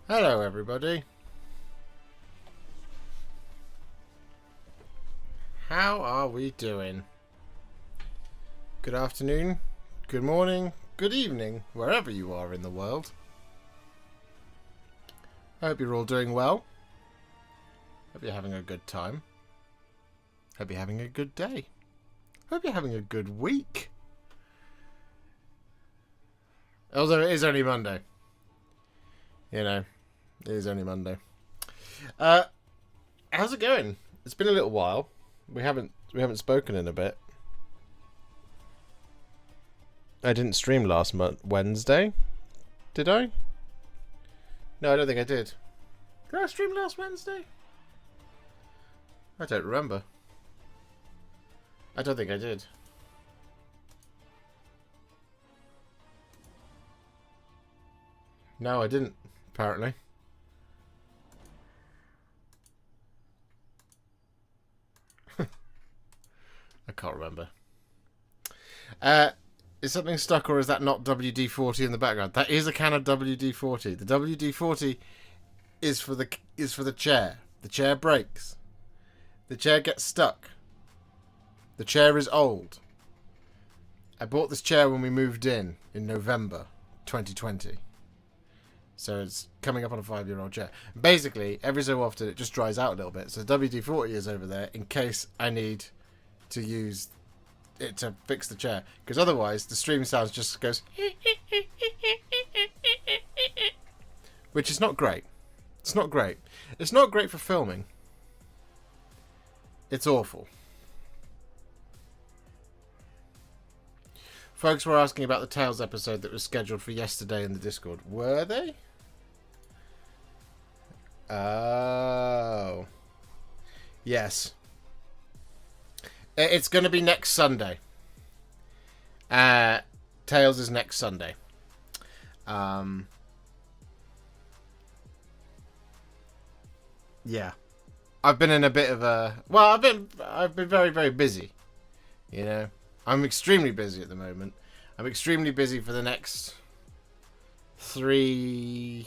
Hello everybody. How are we doing? Good afternoon, good morning, good evening, wherever you are in the world. I hope you're all doing well. Hope you're having a good time. Hope you're having a good day. Hope you're having a good week. Although it is only Monday. You know, it is only Monday. How's it going? It's been a little while. We haven't spoken in a bit. I didn't stream last Wednesday. Did I? No, I don't think I did. Did I stream last Wednesday? I don't remember. I don't think I did. No, I didn't, apparently. I can't remember. Is something stuck, or is that not WD-40 in the background? That is a can of WD-40. The WD-40 is for the chair. The chair breaks. The chair gets stuck. The chair is old. I bought this chair when we moved in November 2020. So it's coming up on a 5-year-old chair. Basically, every so often it just dries out a little bit. So WD-40 is over there in case I need to use it to fix the chair. Because otherwise, the stream sounds just goes... which is not great. It's not great. It's not great for filming. It's awful. Folks were asking about the Tales episode that was scheduled for yesterday in the Discord. Were they? Oh. Yes. It's going to be next Sunday. Tales is next Sunday. Yeah. I've been in a bit of a... Well, I've been very, very busy. You know? I'm extremely busy at the moment. I'm extremely busy for the next 3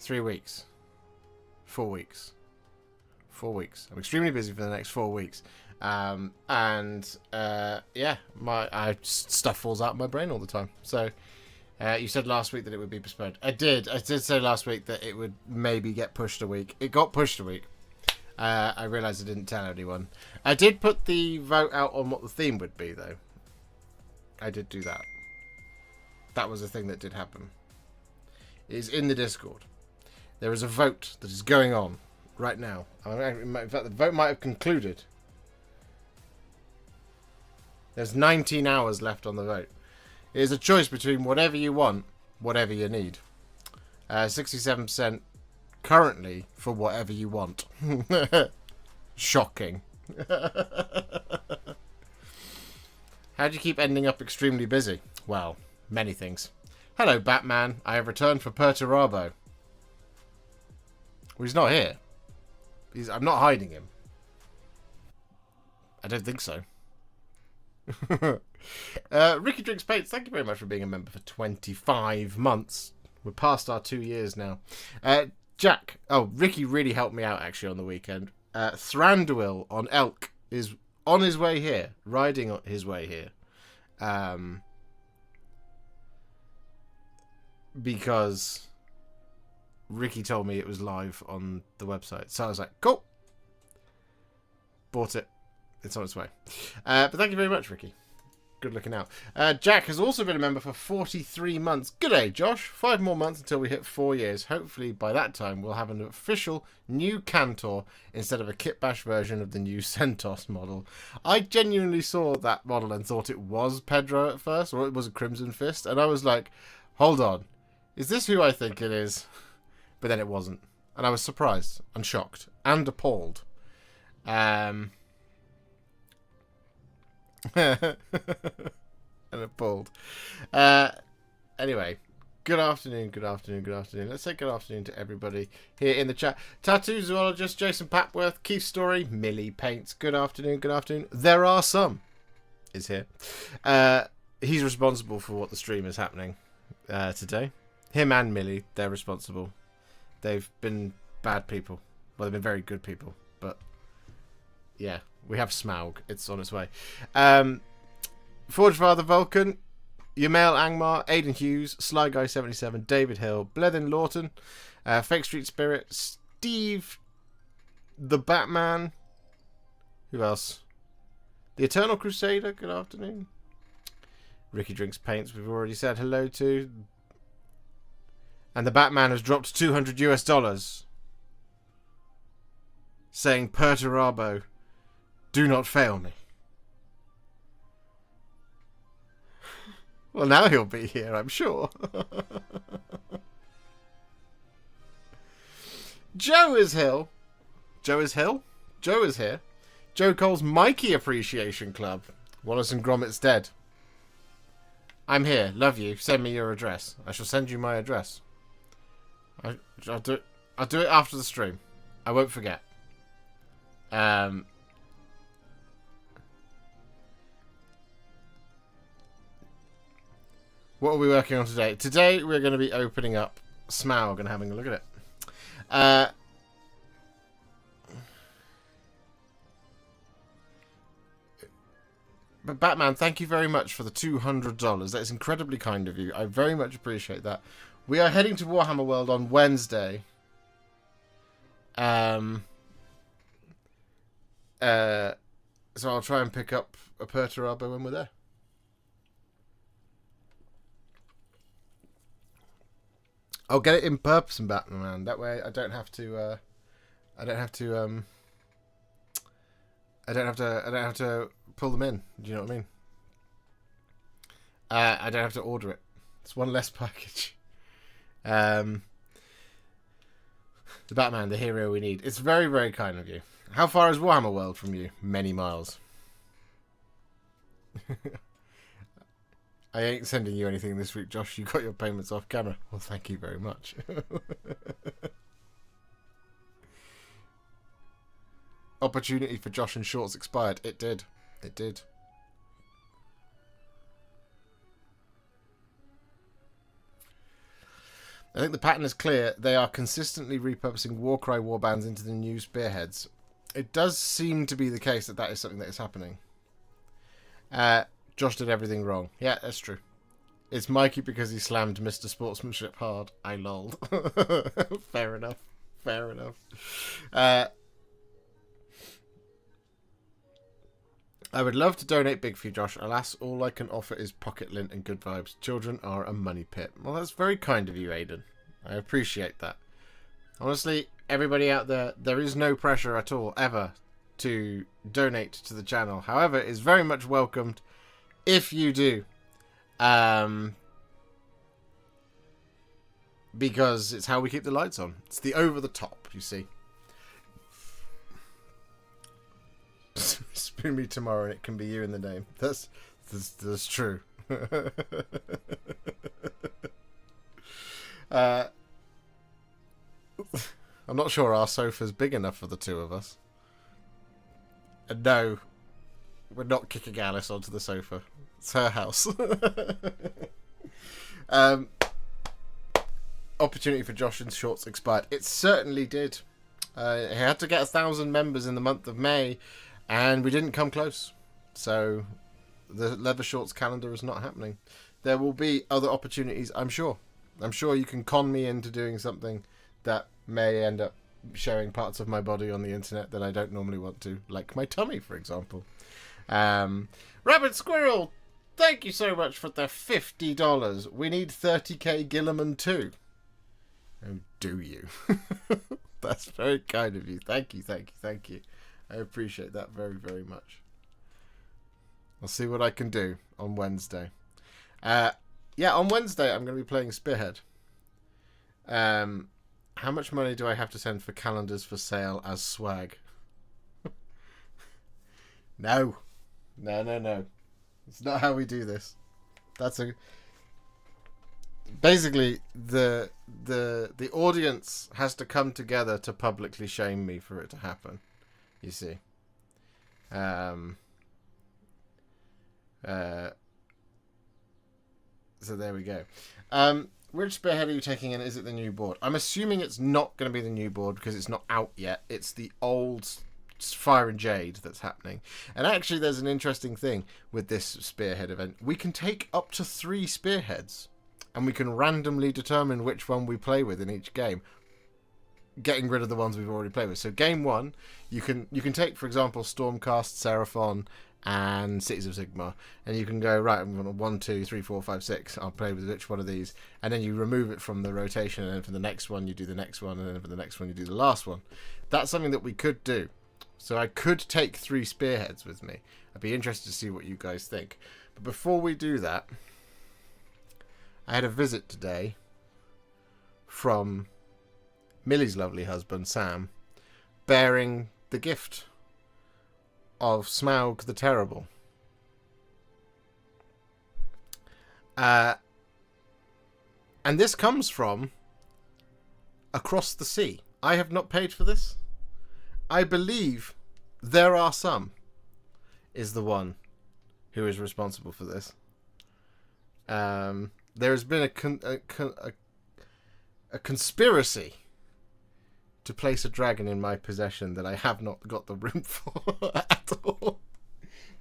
weeks. 4 weeks. 4 weeks. I'm extremely busy for the next 4 weeks. Yeah, stuff falls out of my brain all the time. So, you said last week that it would be postponed. I did say last week that it would maybe get pushed a week. It got pushed a week. I realised I didn't tell anyone. I did put the vote out on what the theme would be, though. I did do that. That was a thing that did happen. It is in the Discord. There is a vote that is going on right now. In fact, the vote might have concluded. There's 19 hours left on the vote. It is a choice between whatever you want, whatever you need. 67% currently for whatever you want. Shocking. How do you keep ending up extremely busy? Well, many things. Hello, Batman. I have returned for Perturabo. Well, he's not here. I'm not hiding him. I don't think so. Ricky Drinks Pates, thank you very much for being a member for 25 months. We're past our 2 years now. Jack. Oh, Ricky really helped me out, actually, on the weekend. Thranduil on Elk is on his way here. Riding his way here. Because Ricky told me it was live on the website. So I was like, cool. Bought it. It's on its way. But thank you very much, Ricky. Good looking out. Jack has also been a member for 43 months. Good day, Josh. 5 more months until we hit 4 years. Hopefully, by that time, we'll have an official new Cantor instead of a kitbash version of the new Centos model. I genuinely saw that model and thought it was Pedro at first, or it was a Crimson Fist, and I was like, hold on. Is this who I think it is? But then it wasn't. And I was surprised and shocked and appalled. And appalled. Anyway, good afternoon. Let's say good afternoon to everybody here in the chat. Tattoo Zoologist, Jason Papworth, Keith Story, Millie Paints. Good afternoon. There are some. Is here. He's responsible for what the stream is happening today. Him and Millie, they're responsible. They've been bad people. Well, they've been very good people, but yeah, we have Smaug. It's on its way. Forge Father Vulcan, Yamail Angmar, Aidan Hughes, Sly Guy 77, David Hill, Blethin Lawton, Fake Street Spirit, Steve, the Batman. Who else? The Eternal Crusader. Good afternoon. Ricky Drinks Paints. We've already said hello to. And the Batman has dropped $200 saying, Perturabo, do not fail me. Well, now he'll be here, I'm sure. Joe is Hill. Joe is Hill? Joe is here. Joe Cole's Mikey Appreciation Club. Wallace and Gromit's dead. I'm here. Love you. Send me your address. I shall send you my address. I'll do it after the stream. I won't forget. What are we working on today? Today we're going to be opening up Smaug and having a look at it. But Batman, thank you very much for the $200. That is incredibly kind of you. I very much appreciate that. We are heading to Warhammer World on Wednesday. So I'll try and pick up a Perturabo when we're there. I'll get it in person, Batman. That way I don't have to I don't have to pull them in. Do you know what I mean? I don't have to order it. It's one less package. The Batman, the hero we need. It's very, very kind of you. How far is Warhammer World from you? Many miles. I ain't sending you anything this week, Josh. You got your payments off camera. Well, thank you very much. Opportunity for Josh and Shorts expired. It did. It did. I think the pattern is clear. They are consistently repurposing Warcry warbands into the new Spearheads. It does seem to be the case that that is something that is happening. Josh did everything wrong. Yeah, that's true. It's Mikey because he slammed Mr. Sportsmanship hard. I lolled. Fair enough. Fair enough. I would love to donate big for you, Josh. Alas, all I can offer is pocket lint and good vibes. Children are a money pit. Well, that's very kind of you, Aidan. I appreciate that. Honestly, everybody out there, there is no pressure at all, ever, to donate to the channel. However, it is very much welcomed if you do. Because it's how we keep the lights on. It's the over the top, you see. Spoon me tomorrow and it can be you in the name. That's true. I'm not sure our sofa's big enough for the two of us. And no, we're not kicking Alice onto the sofa. It's her house. Opportunity for Josh and Shorts expired. It certainly did. He had to get 1,000 members in the month of May, and we didn't come close. So the Leather Shorts calendar is not happening. There will be other opportunities, I'm sure. I'm sure you can con me into doing something that may end up showing parts of my body on the internet that I don't normally want to, like my tummy, for example. Rabbit Squirrel, thank you so much for the $50. We need 30k Gilliman too. Oh, do you? That's very kind of you. Thank you, thank you, thank you. I appreciate that very, very much. I'll see what I can do on Wednesday. Yeah, on Wednesday I'm going to be playing Spearhead. How much money do I have to send for calendars for sale as swag? No. No, no, no. It's not how we do this. That's a... Basically, the audience has to come together to publicly shame me for it to happen. You see. So there we go. Which Spearhead are you taking in? Is it the new board? I'm assuming it's not going to be the new board because it's not out yet. It's the old Fire and Jade that's happening. And actually, there's an interesting thing with this Spearhead event. We can take up to 3 Spearheads, and we can randomly determine which one we play with in each game, getting rid of the ones we've already played with. So game 1, you can take, for example, Stormcast, Seraphon, and Cities of Sigmar, and you can go, right, I'm going to 1, 2, 3, 4, 5, 6, I'll play with which one of these, and then you remove it from the rotation, and then for the next one you do the next one, and then for the next one you do the last one. That's something that we could do. So I could take 3 Spearheads with me. I'd be interested to see what you guys think. But before we do that, I had a visit today from Millie's lovely husband, Sam, bearing the gift of Smaug the Terrible. And this comes from across the sea. I have not paid for this. I believe There Are Some is the one who is responsible for this. There has been a conspiracy to place a dragon in my possession that I have not got the room for at all,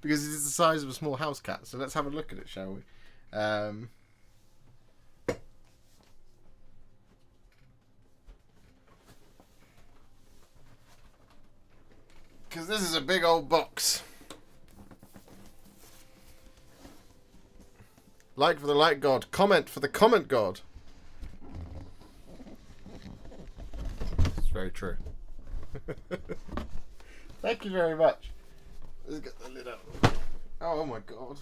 because it is the size of a small house cat. So let's have a look at it, shall we? Because this is a big old box. Like for the light god, comment for the comment god. Very true. Thank you very much. Let's get the lid up. Oh my god.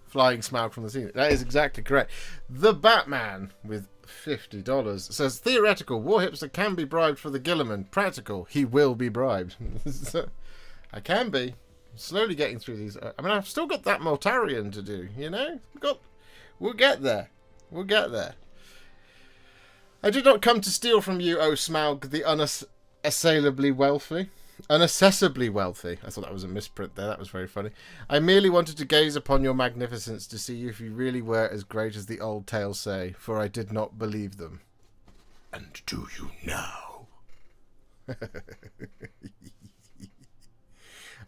Flying Smaug from the ceiling. That is exactly correct. The Batman with $50 says, theoretical, Warhipster can be bribed for the Gilliman. Practical, he will be bribed. I can be. Slowly getting through these. I mean, I've still got that Moltarian to do, you know? We'll get there. We'll get there. I did not come to steal from you, O Smaug, the unassailably wealthy. Unaccessibly wealthy. I thought that was a misprint there. That was very funny. I merely wanted to gaze upon your magnificence to see if you really were as great as the old tales say, for I did not believe them. And do you now?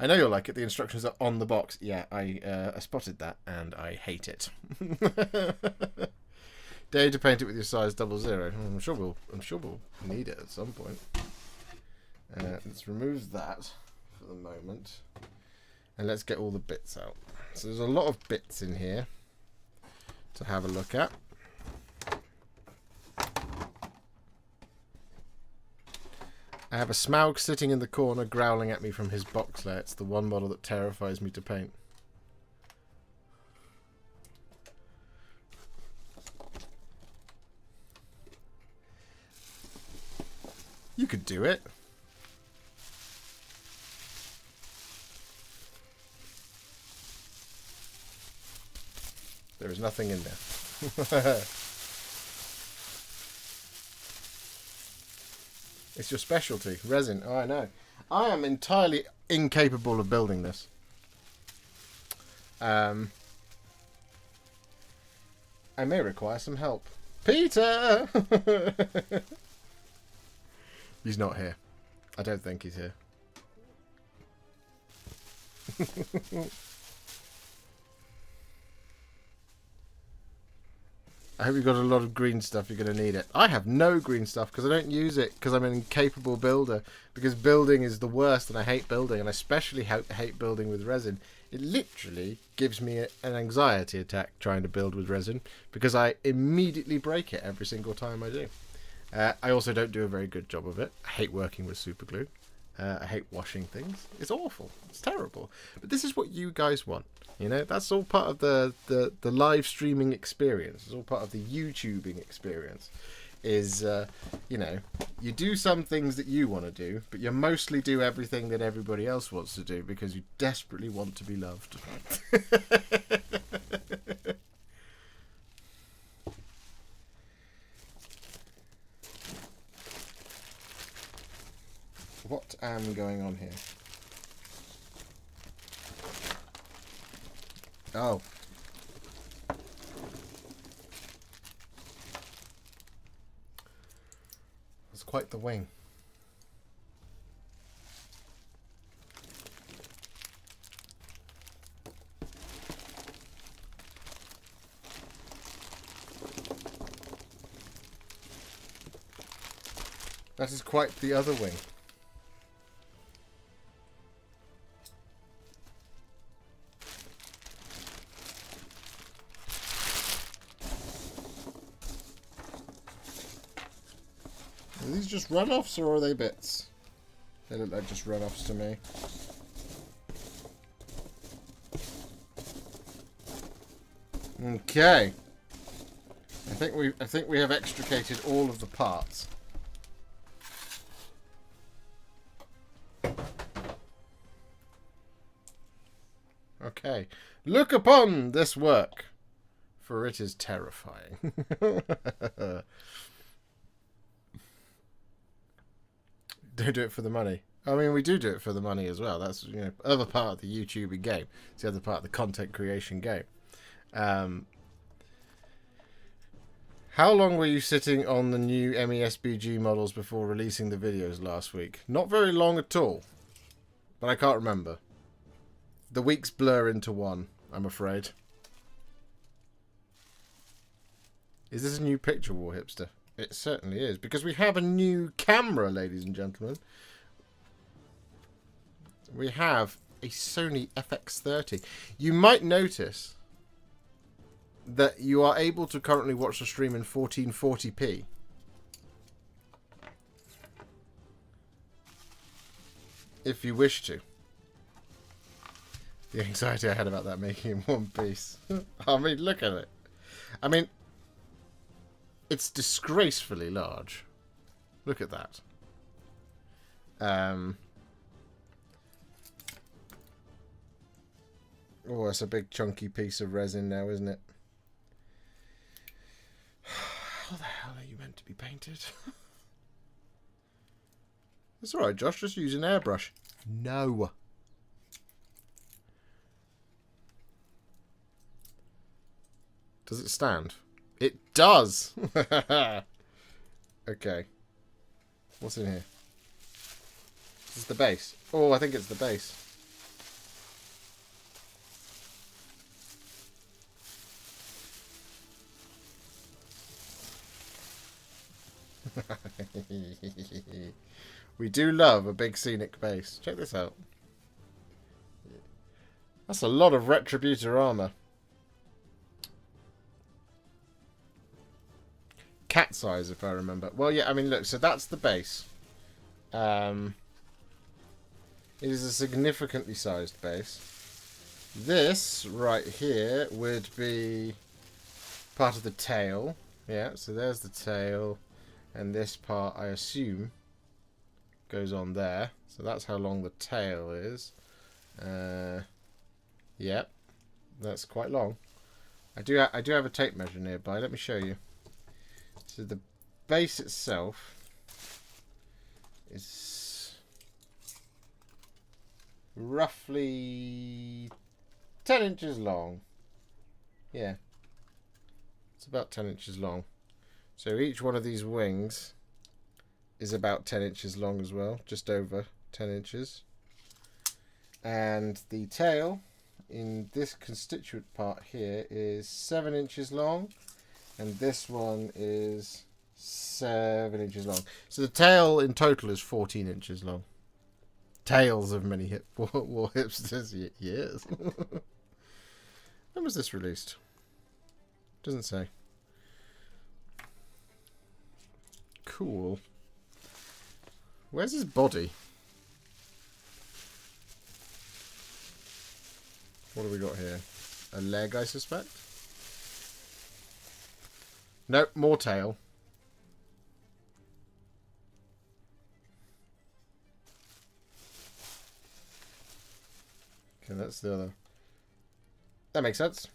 I know you'll like it. The instructions are on the box. Yeah, I spotted that, and I hate it. Dare to paint it with your size 00. I'm sure we'll need it at some point. Let's remove that for the moment, and let's get all the bits out. So there's a lot of bits in here to have a look at. I have a Smaug sitting in the corner growling at me from his box layer. It's the one model that terrifies me to paint. You could do it. There is nothing in there. It's your specialty, resin. Oh, I know. I am entirely incapable of building this. I may require some help. Peter! He's not here. I don't think he's here. I hope you've got a lot of green stuff. You're going to need it. I have no green stuff because I don't use it because I'm an incapable builder. Because building is the worst and I hate building. And I especially hate building with resin. It literally gives me an anxiety attack trying to build with resin because I immediately break it every single time I do. I also don't do a very good job of it. I hate working with super glue. I hate washing things. It's awful. It's terrible. But this is what you guys want. You know, that's all part of the live streaming experience. It's all part of the YouTubing experience. Is, you know, you do some things that you want to do, but you mostly do everything that everybody else wants to do because you desperately want to be loved. What going on here? Oh. It's quite the wing. That is quite the other wing. Are these just runoffs or are they bits? They look like just runoffs to me. Okay. I think we have extricated all of the parts. Okay. Look upon this work, for it is terrifying. Don't do it for the money. I mean, we do it for the money as well. That's, you know, other part of the YouTubing game. It's the other part of the content creation game. How long were you sitting on the new MESBG models before releasing the videos last week? Not very long at all. But I can't remember. The weeks blur into one, I'm afraid. Is this a new picture, Warhipster? It certainly is, because we have a new camera, ladies and gentlemen. We have a Sony FX30. You might notice that you are able to currently watch the stream in 1440p. If you wish to. The anxiety I had about that making in one piece. I mean, look at it. I mean, it's disgracefully large. Look at that. Oh, it's a big chunky piece of resin now, isn't it? How the hell are you meant to be painted? It's alright, Josh. Just use an airbrush. No. Does it stand? It does! Okay. What's in here? This is the base. Oh, I think it's the base. We do love a big scenic base. Check this out. That's a lot of Retributor armor. Cat size, if I remember. Well, yeah, I mean, look, so that's the base. It is a significantly sized base. This right here would be part of the tail. Yeah, so there's the tail. And this part, I assume, goes on there. So that's how long the tail is. Yep, that's quite long. I do have a tape measure nearby. Let me show you. So the base itself is roughly 10 inches long. Yeah, it's about 10 inches long. So each one of these wings is about 10 inches long as well, just over 10 inches. And the tail in this constituent part here is 7 inches long. And this one is 7 inches long. So the tail in total is 14 inches long. Tails of many war hipsters. Yes. When was this released? Doesn't say. Cool. Where's his body? What do we got here? A leg, I suspect? Nope, more tail. Okay, that's the other. That makes sense.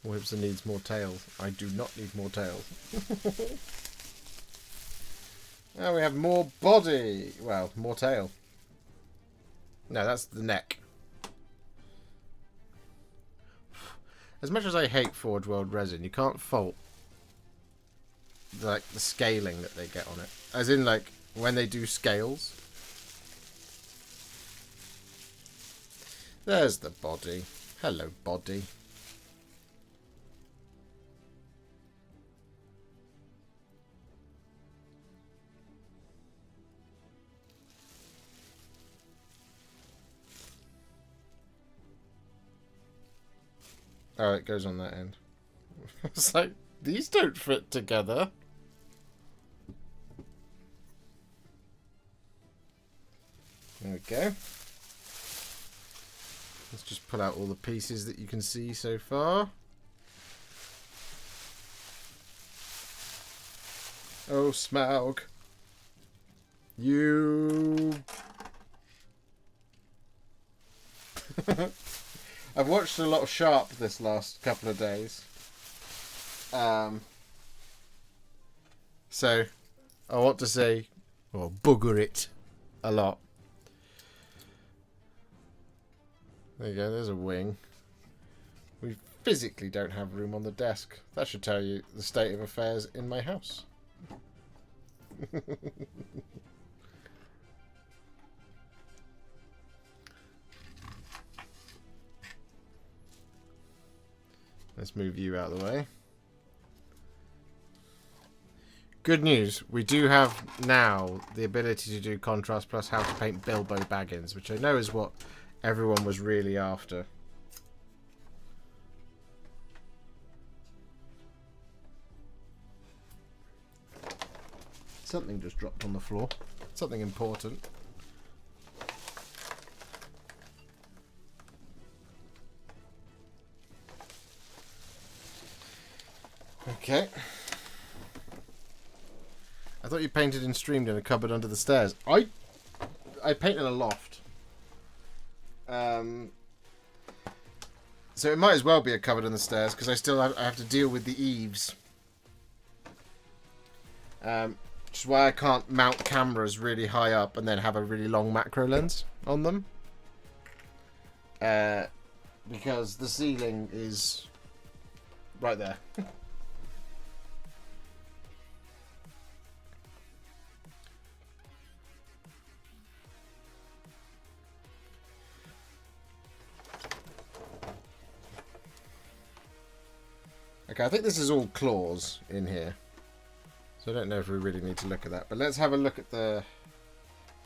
Warhipster needs more tails. I do not need more tails. Now we have more body. Well, more tail. No, that's the neck. As much as I hate Forge World resin, you can't fault like the scaling that they get on it. As in, like, when they do scales. There's the body. Hello, body. Oh, it goes on that end. It's like, these don't fit together. There we go. Let's just pull out all the pieces that you can see so far. Oh, Smaug. You... I've watched a lot of Sharp this last couple of days. So, I want to say, or booger it a lot. There you go, there's a wing. We physically don't have room on the desk. That should tell you the state of affairs in my house. Let's move you out of the way. Good news, we do have now the ability to do contrast plus how to paint Bilbo Baggins, which I know is what everyone was really after. Something just dropped on the floor. Something important. Okay. I thought you painted and streamed in a cupboard under the stairs. I paint in a loft. So it might as well be a cupboard on the stairs because I have to deal with the eaves. Which is why I can't mount cameras really high up and then have a really long macro lens on them. Because the ceiling is right there. Okay, I think this is all claws in here. So I don't know if we really need to look at that. But let's have a look at the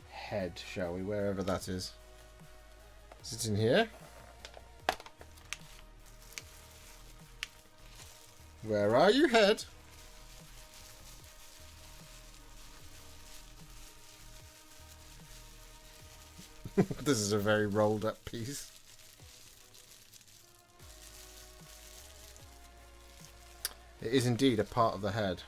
head, shall we? Wherever that is. Is it in here? Where are you, head? This is a very rolled up piece. It is indeed a part of the head.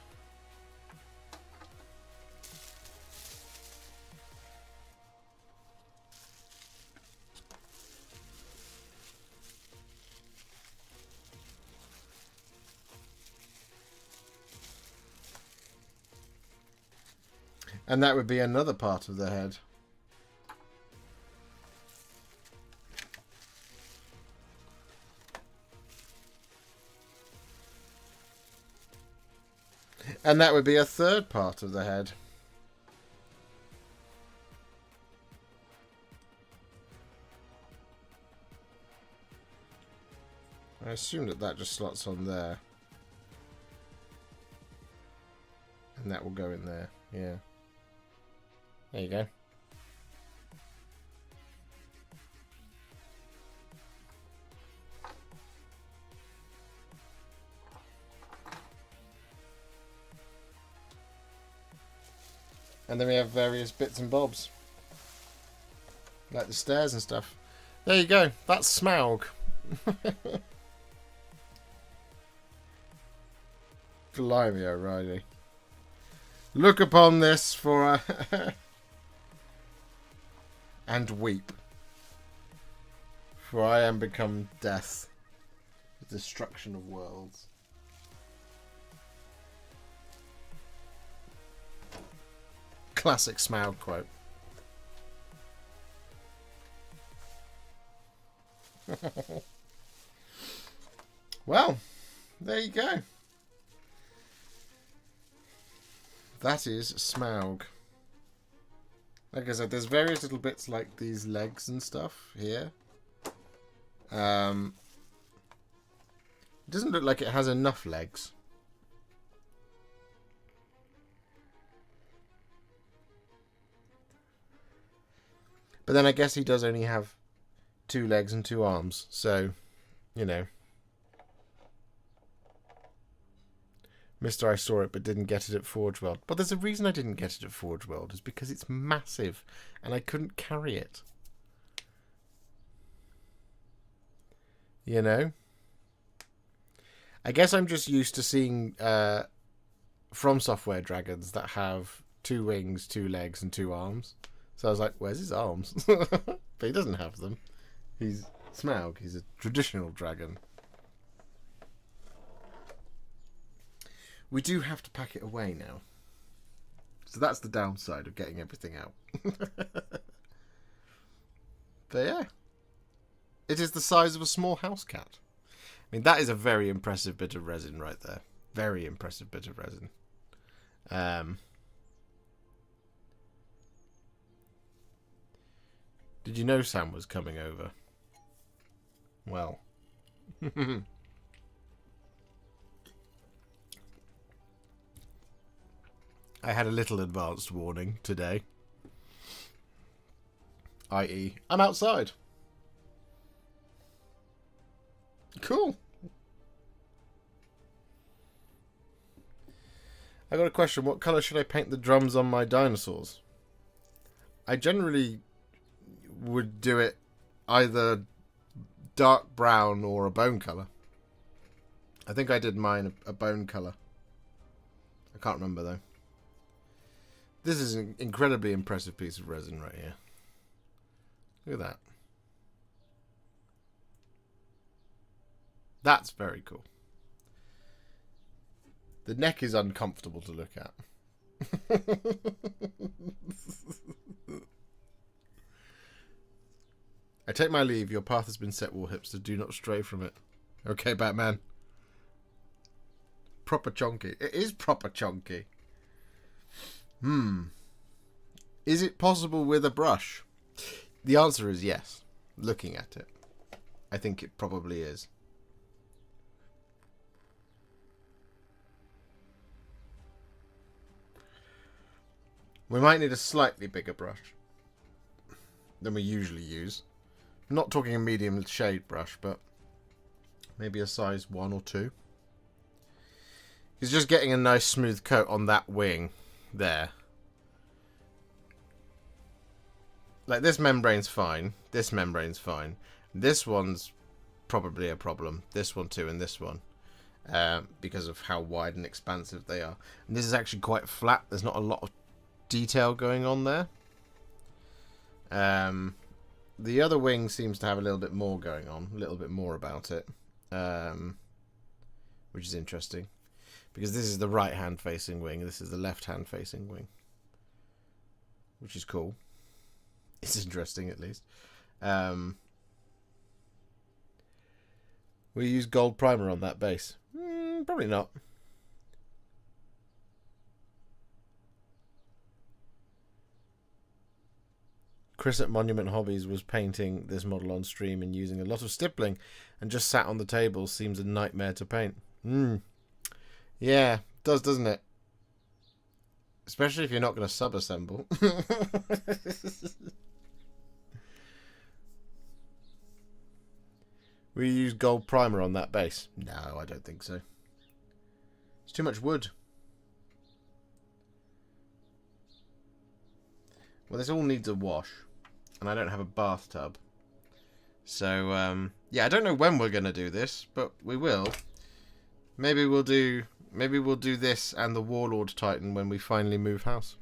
And that would be another part of the head. And that would be a third part of the head. I assume that that just slots on there. And that will go in there, yeah. There you go. And then we have various bits and bobs. Like the stairs and stuff. There you go. That's Smaug. Blimey O'Reilly. Look upon this for and weep. For I am become death. The destruction of worlds. Classic Smaug quote. Well, there you go. That is Smaug. Like I said, there's various little bits like these legs and stuff here. It doesn't look like it has enough legs. But then I guess he does only have 2 legs and 2 arms, so, you know. Mr. I saw it but didn't get it at Forge World. But there's a reason I didn't get it at Forge World, is because it's massive and I couldn't carry it. You know? I guess I'm just used to seeing From Software dragons that have 2 wings, 2 legs and 2 arms. So I was like, where's his arms? But he doesn't have them. He's Smaug. He's a traditional dragon. We do have to pack it away now. So that's the downside of getting everything out. But yeah. It is the size of a small house cat. I mean, that is a very impressive bit of resin right there. Very impressive bit of resin. Did you know Sam was coming over? Well. I had a little advanced warning today. I.e., I'm outside. Cool. I got a question. What colour should I paint the drums on my dinosaurs? I generally would do it either dark brown or a bone colour. I think I did mine a bone colour. I can't remember though. This is an incredibly impressive piece of resin right here. Look at that. That's very cool. The neck is uncomfortable to look at. I take my leave. Your path has been set, Warhipster. Do not stray from it. Okay, Batman. Proper chonky. It is proper chonky. Is it possible with a brush? The answer is yes. Looking at it. I think it probably is. We might need a slightly bigger brush than we usually use. I'm not talking a medium shade brush, but maybe a size 1 or 2. He's just getting a nice smooth coat on that wing there. Like, this membrane's fine. This membrane's fine. This one's probably a problem. This one too, and this one. Because of how wide and expansive they are. And this is actually quite flat. There's not a lot of detail going on there. The other wing seems to have a little bit more going on. A little bit more about it. Which is interesting. Because this is the right-hand facing wing. This is the left-hand facing wing. Which is cool. It's interesting, at least. We use gold primer on that base. Probably not. Chris at Monument Hobbies was painting this model on stream and using a lot of stippling and just sat on the table. Seems a nightmare to paint. Yeah, does, doesn't it? Especially if you're not going to sub-assemble. We use gold primer on that base. No, I don't think so. It's too much wood. Well, this all needs a wash. And I don't have a bathtub. So, yeah, I don't know when we're going to do this, but we will. Maybe we'll do this and the Warlord Titan when we finally move house.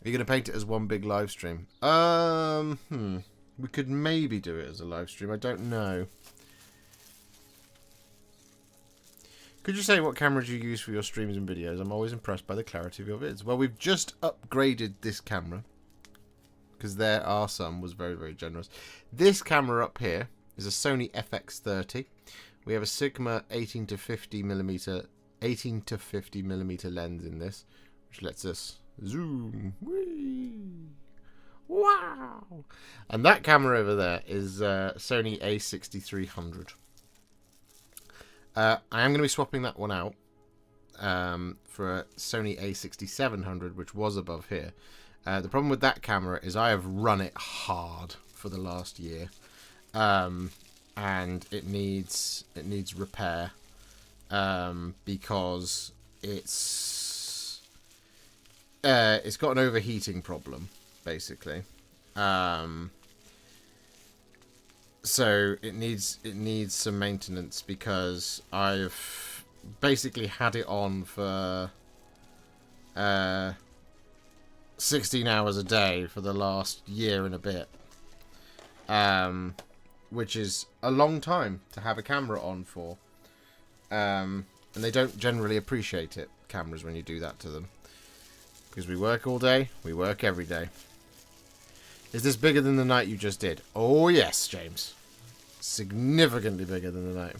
Are you going to paint it as one big live stream? We could maybe do it as a live stream. I don't know. Could you say what cameras you use for your streams and videos? I'm always impressed by the clarity of your vids. Well, we've just upgraded this camera, because there are some, was very, very generous. This camera up here is a Sony FX30. We have a Sigma 18 to 50 millimeter lens in this, which lets us zoom. Whee! Wow! And that camera over there is Sony A6300. I am going to be swapping that one out for a Sony A6700, which was above here. The problem with that camera is I have run it hard for the last year, and it needs repair because it's got an overheating problem, basically. So it needs some maintenance, because I've basically had it on for 16 hours a day for the last year and a bit, which is a long time to have a camera on for, and they don't generally appreciate it, cameras, when you do that to them, because we work all day, we work every day. Is this bigger than the night you just did? Oh yes, James. Significantly bigger than the night.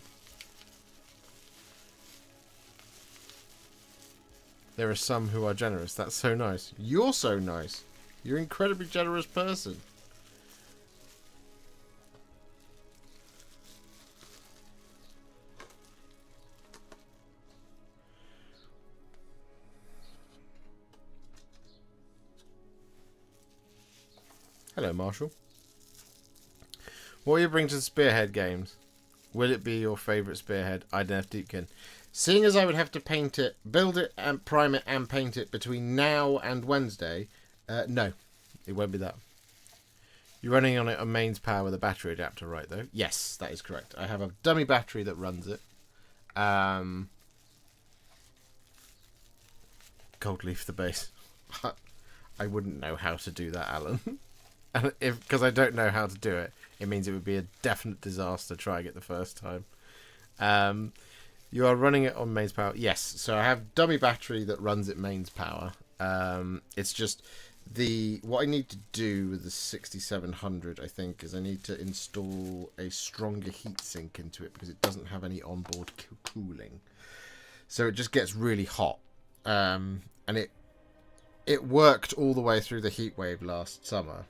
There are some who are generous. That's so nice. You're so nice. You're an incredibly generous person. Hello, Marshall. What will you bring to the Spearhead games? Will it be your favourite Spearhead? IDNF Deepkin. Seeing as I would have to paint it, build it and prime it and paint it between now and Wednesday, no, it won't be that. You're running on it on mains power with a battery adapter, right, though? Yes, that is correct. I have a dummy battery that runs it. Gold leaf the base. I wouldn't know how to do that, Alan. And because I don't know how to do it, it means it would be a definite disaster trying it the first time. You are running it on mains power. Yes, so I have dummy battery that runs at mains power. It's just what I need to do with the 6700, I think, is I need to install a stronger heatsink into it, because it doesn't have any onboard cooling. So it just gets really hot. And it worked all the way through the heat wave last summer.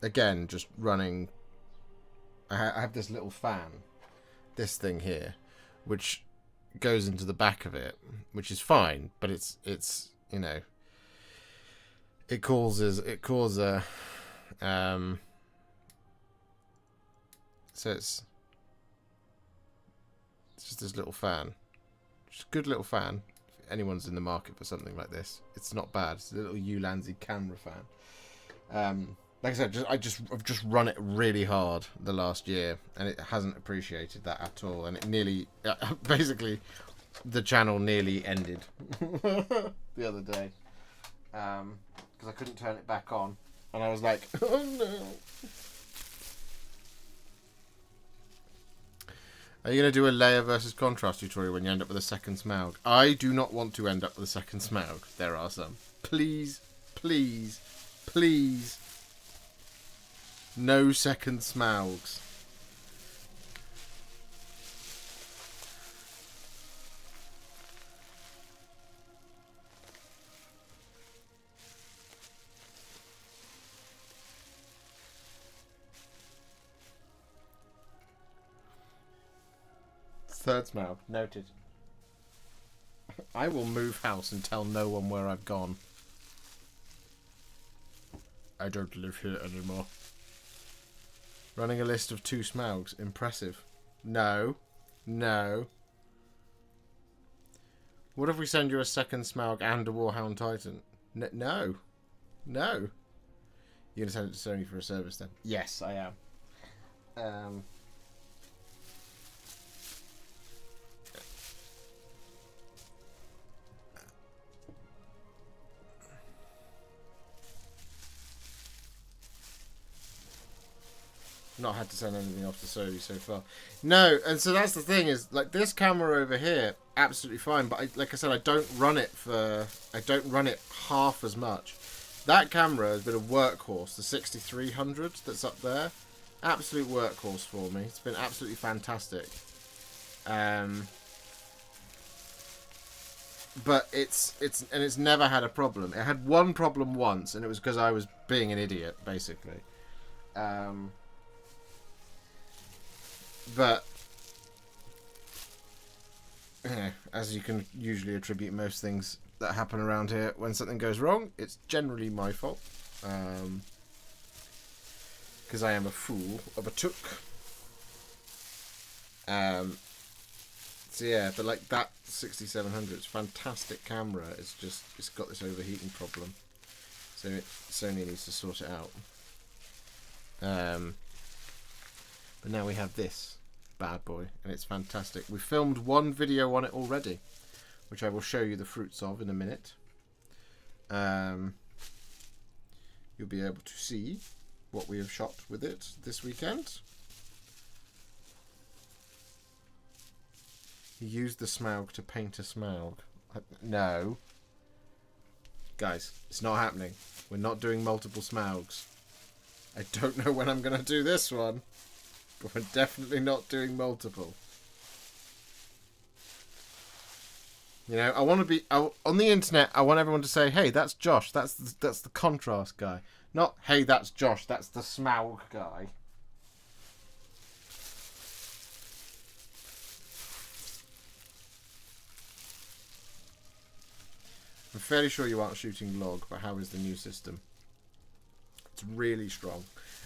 Again, just running. I have this little fan, this thing here, which goes into the back of it, which is fine, but it's you know, it causes so it's just this little fan, just a good little fan. If anyone's in the market for something like this, it's not bad. It's a little Ulanzi camera fan. Like I said, I've just run it really hard the last year, and it hasn't appreciated that at all. And it nearly, basically, the channel nearly ended the other day, because I couldn't turn it back on, and I was like, oh no. Are you going to do a layer versus contrast tutorial when you end up with a second Smaug? I do not want to end up with a second Smaug. There are some. Please, please, please. No second Smaugs. Third Smaug. Noted. I will move house and tell no one where I've gone. I don't live here anymore. Running a list of 2 Smaugs. Impressive. No. No. What if we send you a second Smaug and a Warhound Titan? No. No. You're going to send it to Sony for a service then? Yes, I am. Not had to send anything off to Sony so far. No, and so that's the thing is, like, this camera over here, absolutely fine. But like I said, I don't run it half as much. That camera has been a workhorse. The 6300 that's up there, absolute workhorse for me. It's been absolutely fantastic. But it's never had a problem. It had one problem once, and it was because I was being an idiot, basically. But you know, as you can usually attribute most things that happen around here, when something goes wrong, it's generally my fault. Because I am a fool of a took. So yeah, but like that 6700, it's a fantastic camera. It's got this overheating problem, so Sony needs to sort it out. But now we have this bad boy, and it's fantastic. We filmed one video on it already, which I will show you the fruits of in a minute. You'll be able to see what we have shot with it this weekend. He used the Smaug to paint a Smaug. No. Guys, it's not happening. We're not doing multiple Smaugs. I don't know when I'm going to do this one, but we're definitely not doing multiple. You know, I want to be... on the internet, I want everyone to say, hey, that's Josh. That's the contrast guy. Not, hey, that's Josh. That's the Smaug guy. I'm fairly sure you aren't shooting log, but how is the new system? It's really strong.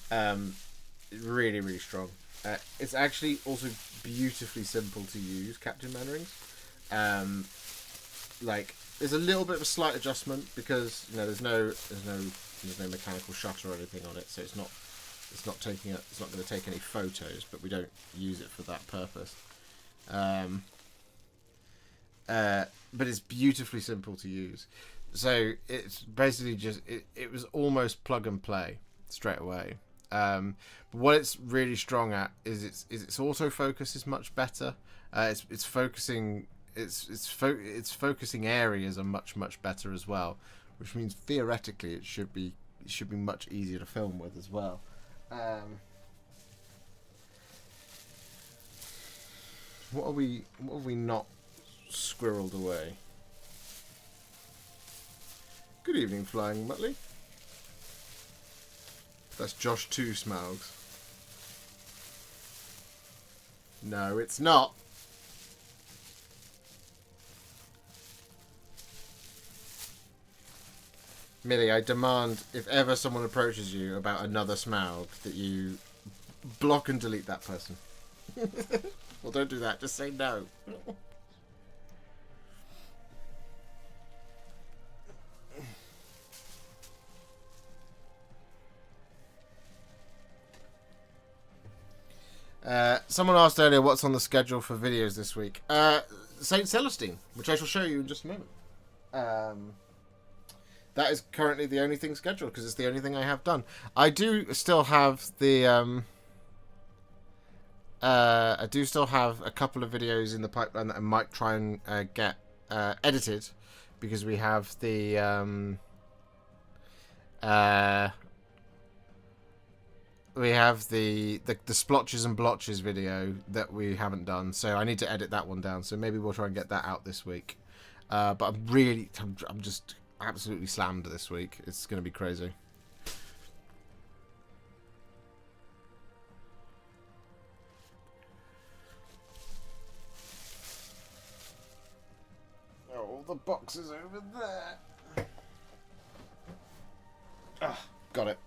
Really, really strong. It's actually also beautifully simple to use, Captain Mannerings. Like, there's a little bit of a slight adjustment because, you know, there's no mechanical shutter or anything on it, so it's not going to take any photos, but we don't use it for that purpose. But it's beautifully simple to use. So it's basically just it was almost plug and play straight away. But what it's really strong at is its autofocus is much better. It's focusing areas are much better as well, which means theoretically it should be much easier to film with as well. What have we not squirreled away? Good evening, Flying Muttley. That's Josh 2 Smaugs. No, it's not. Millie, I demand if ever someone approaches you about another Smaug that you block and delete that person. Well, don't do that. Just say no. Someone asked earlier what's on the schedule for videos this week. Saint Celestine, which I shall show you in just a moment. That is currently the only thing scheduled because it's the only thing I have done. I do still have the I do still have a couple of videos in the pipeline that I might try and get edited, because we have the splotches and blotches video that we haven't done, so I need to edit that one down. So maybe we'll try and get that out this week. But I'm just absolutely slammed this week. It's going to be crazy. Oh, the box is over there. Ah, got it.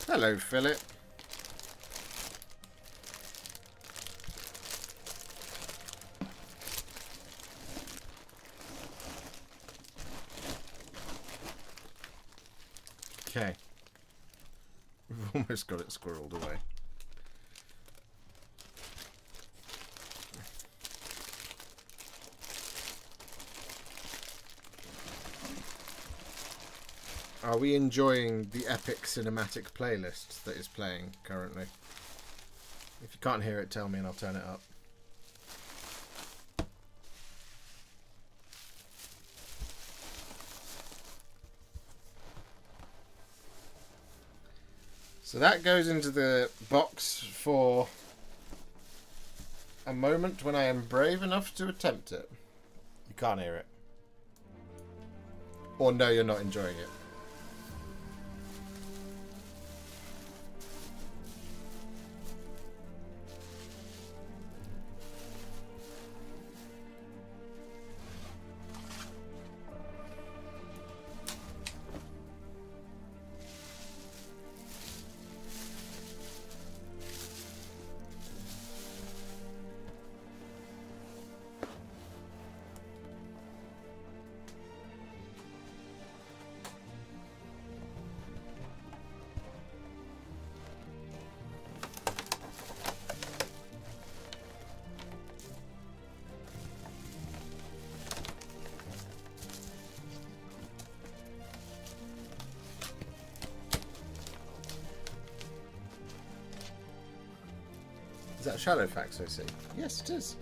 Hello, Philip. Okay. We've almost got it squirreled away. Are we enjoying the epic cinematic playlist that is playing currently? If you can't hear it, tell me and I'll turn it up. So that goes into the box for a moment when I am brave enough to attempt it. You can't hear it. Or no, you're not enjoying it. Is that Shadowfax I see? Yes, it is.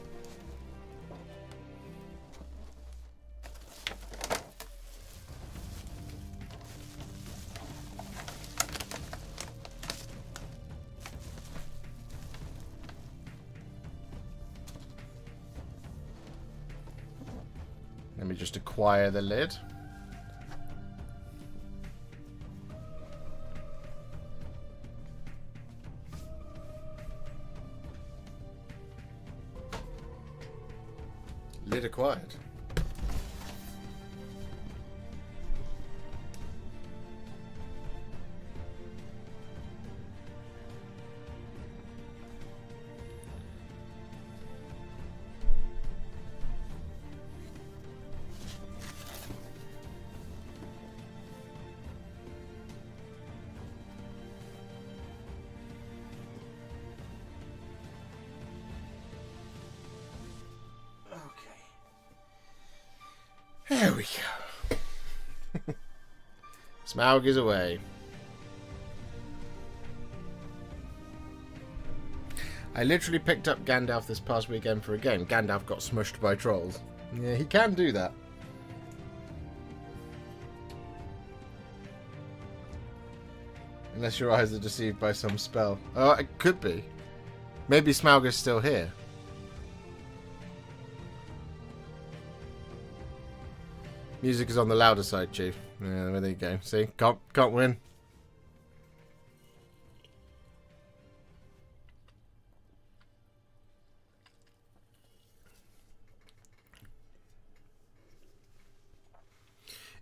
Let me just acquire the lid. Lid acquired. There we go. Smaug is away. I literally picked up Gandalf this past weekend for a game. Gandalf got smushed by trolls. Yeah, he can do that. Unless your eyes are deceived by some spell. Oh, it could be. Maybe Smaug is still here. Music is on the louder side, Chief. Yeah, there you go. See? Can't win.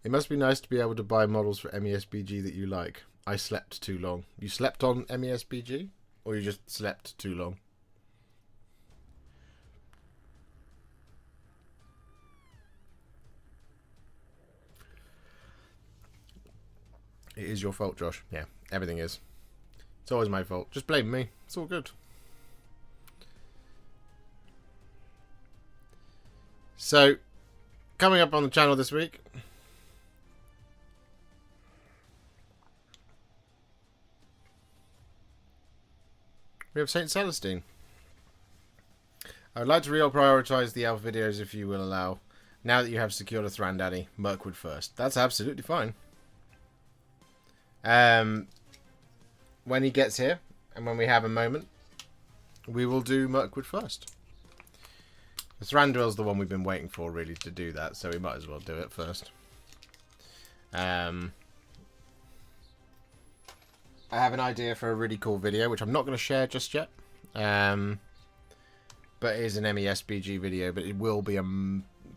It must be nice to be able to buy models for MESBG that you like. I slept too long. You slept on MESBG? Or you just slept too long? It is your fault, Josh. Yeah, everything is. It's always my fault. Just blame me. It's all good. So, coming up on the channel this week, we have St. Celestine. I would like to prioritise the elf videos if you will allow. Now that you have secured a Thranduil, Mirkwood first. That's absolutely fine. When he gets here, and when we have a moment, we will do Mirkwood first. The Thranduil's the one we've been waiting for, really, to do that, so we might as well do it first. I have an idea for a really cool video, which I'm not going to share just yet. But it is an MESBG video, but it will be a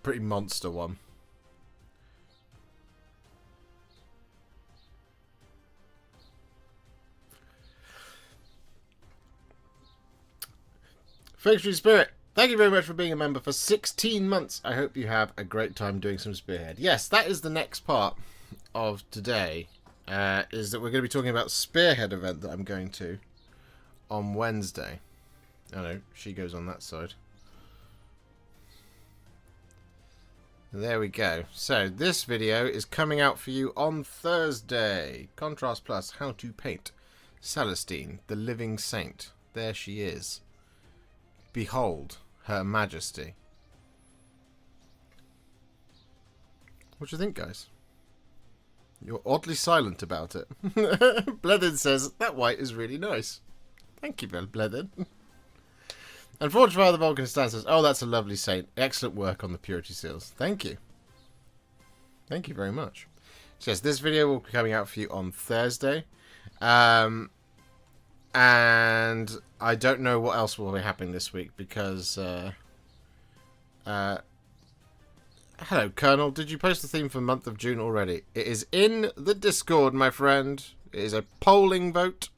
pretty monster one. Victory Spirit, thank you very much for being a member for 16 months. I hope you have a great time doing some Spearhead. Yes, that is the next part of today, is that we're going to be talking about Spearhead event that I'm going to on Wednesday. Oh no, she goes on that side. There we go. So this video is coming out for you on Thursday. Contrast Plus, how to paint Celestine, the living saint. There she is. Behold her majesty. What do you think, guys? You're oddly silent about it. Blethen says, that white is really nice. Thank you, Blethen. And Forge Father Vulcan Stan says, oh, that's a lovely saint. Excellent work on the purity seals. Thank you. Thank you very much. So yes, this video will be coming out for you on Thursday. And I don't know what else will be happening this week because... hello, Colonel. Did you post the theme for the month of June already? It is in the Discord, my friend. It is a polling vote.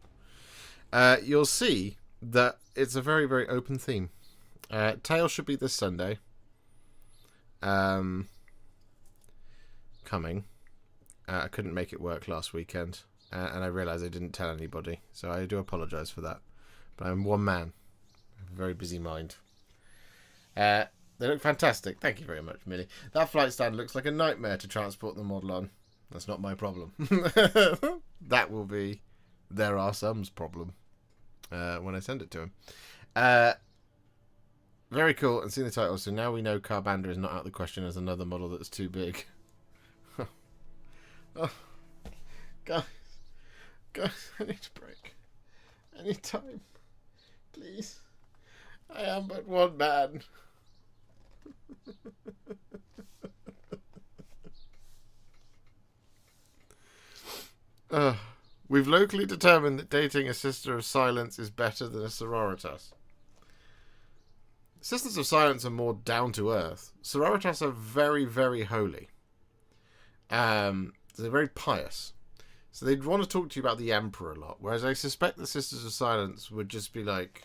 You'll see that it's a very, very open theme. Tail should be this Sunday. Coming. I couldn't make it work last weekend. And I realised I didn't tell anybody. So I do apologise for that. But I'm one man. I have a very busy mind. They look fantastic. Thank you very much, Millie. That flight stand looks like a nightmare to transport the model on. That's not my problem. That will be There Are Some's problem when I send it to him. Very cool. And seeing the title. So now we know Carbander is not out of the question as another model that's too big. Oh, guys, I need a break. I need time. Please. I am but one man. We've locally determined that dating a Sister of Silence is better than a Sororitas. Sisters of Silence are more down to earth. Sororitas are very, very holy. They're very pious. So they'd want to talk to you about the Emperor a lot. Whereas I suspect the Sisters of Silence would just be like...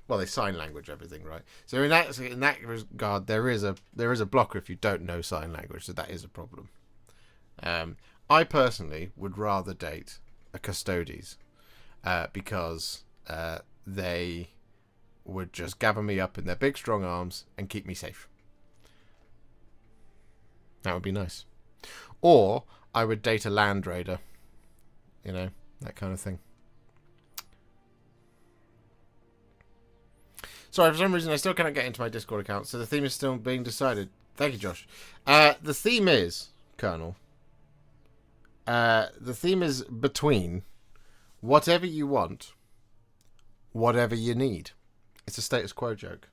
Well, they sign language everything, right? So in that regard, there is a blocker if you don't know sign language. So that is a problem. I personally would rather date a Custodes because they would just gather me up in their big strong arms and keep me safe. That would be nice. Or I would date a Land Raider. You know, that kind of thing. Sorry, for some reason I still cannot get into my Discord account, so the theme is still being decided. Thank you, Josh. The theme is, Colonel, the theme is between whatever you want, whatever you need. It's a status quo joke.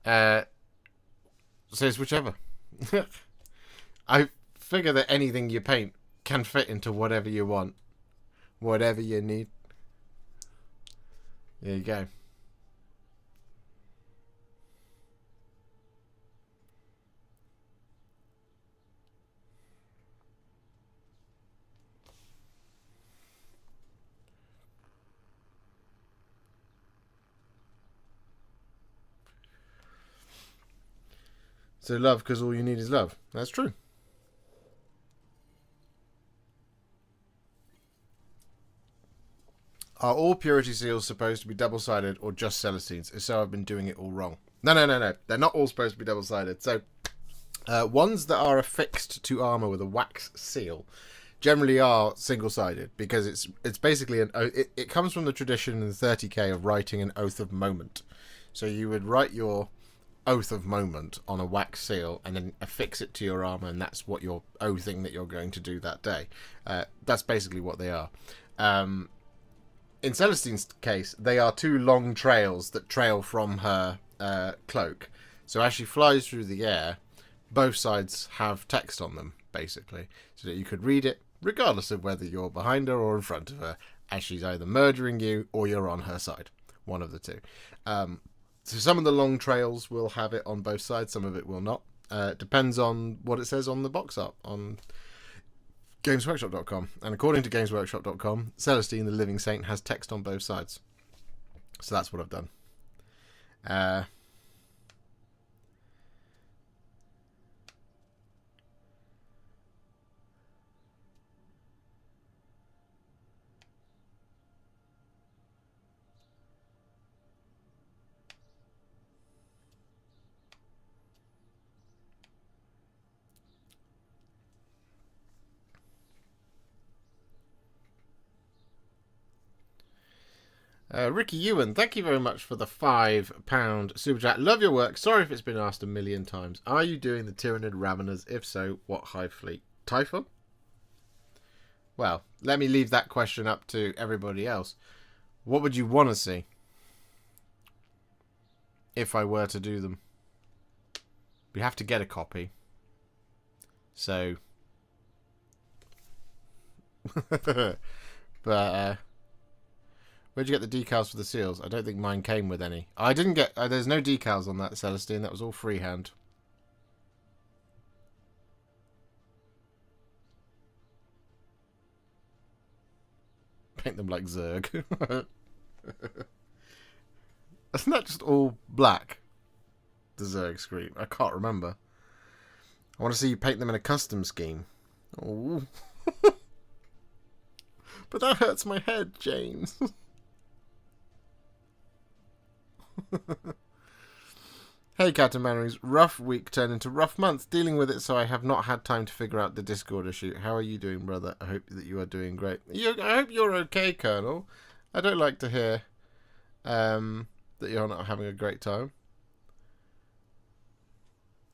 So it's whichever. I figure that anything you paint can fit into whatever you want, whatever you need. There you go. So love, because all you need is love. That's true. Are all purity seals supposed to be double-sided or just Celestines? If so, I've been doing it all wrong. No. They're not all supposed to be double-sided. So, ones that are affixed to armor with a wax seal generally are single-sided because it's basically it comes from the tradition in the 30k of writing an oath of moment. So you would write your oath of moment on a wax seal and then affix it to your armor, and that's what you're oathing that you're going to do that day. That's basically what they are. In Celestine's case, they are two long trails that trail from her cloak. So as she flies through the air, both sides have text on them, basically, so that you could read it regardless of whether you're behind her or in front of her, as she's either murdering you or you're on her side. One of the two. So some of the long trails will have it on both sides, some of it will not. It depends on what it says on the box art on GamesWorkshop.com. And according to GamesWorkshop.com, Celestine, the Living Saint, has text on both sides. So that's what I've done. Ricky Ewan, thank you very much for the £5 super chat. Love your work. Sorry if it's been asked a million times. Are you doing the Tyrannid Raveners? If so, what Hive fleet? Typhon? Well, let me leave that question up to everybody else. What would you want to see if I were to do them? We have to get a copy. So... but, where'd you get the decals for the seals? I don't think mine came with any. I didn't get... there's no decals on that, Celestine. That was all freehand. Paint them like Zerg. Isn't that just all black? The Zerg screen. I can't remember. I want to see you paint them in a custom scheme. Oh. But that hurts my head, James. Hey, Captain Manners. Rough week turned into rough month. Dealing with it, so I have not had time to figure out the Discord issue. How are you doing, brother? I hope that you are doing great. I hope you're okay, Colonel. I don't like to hear that you're not having a great time.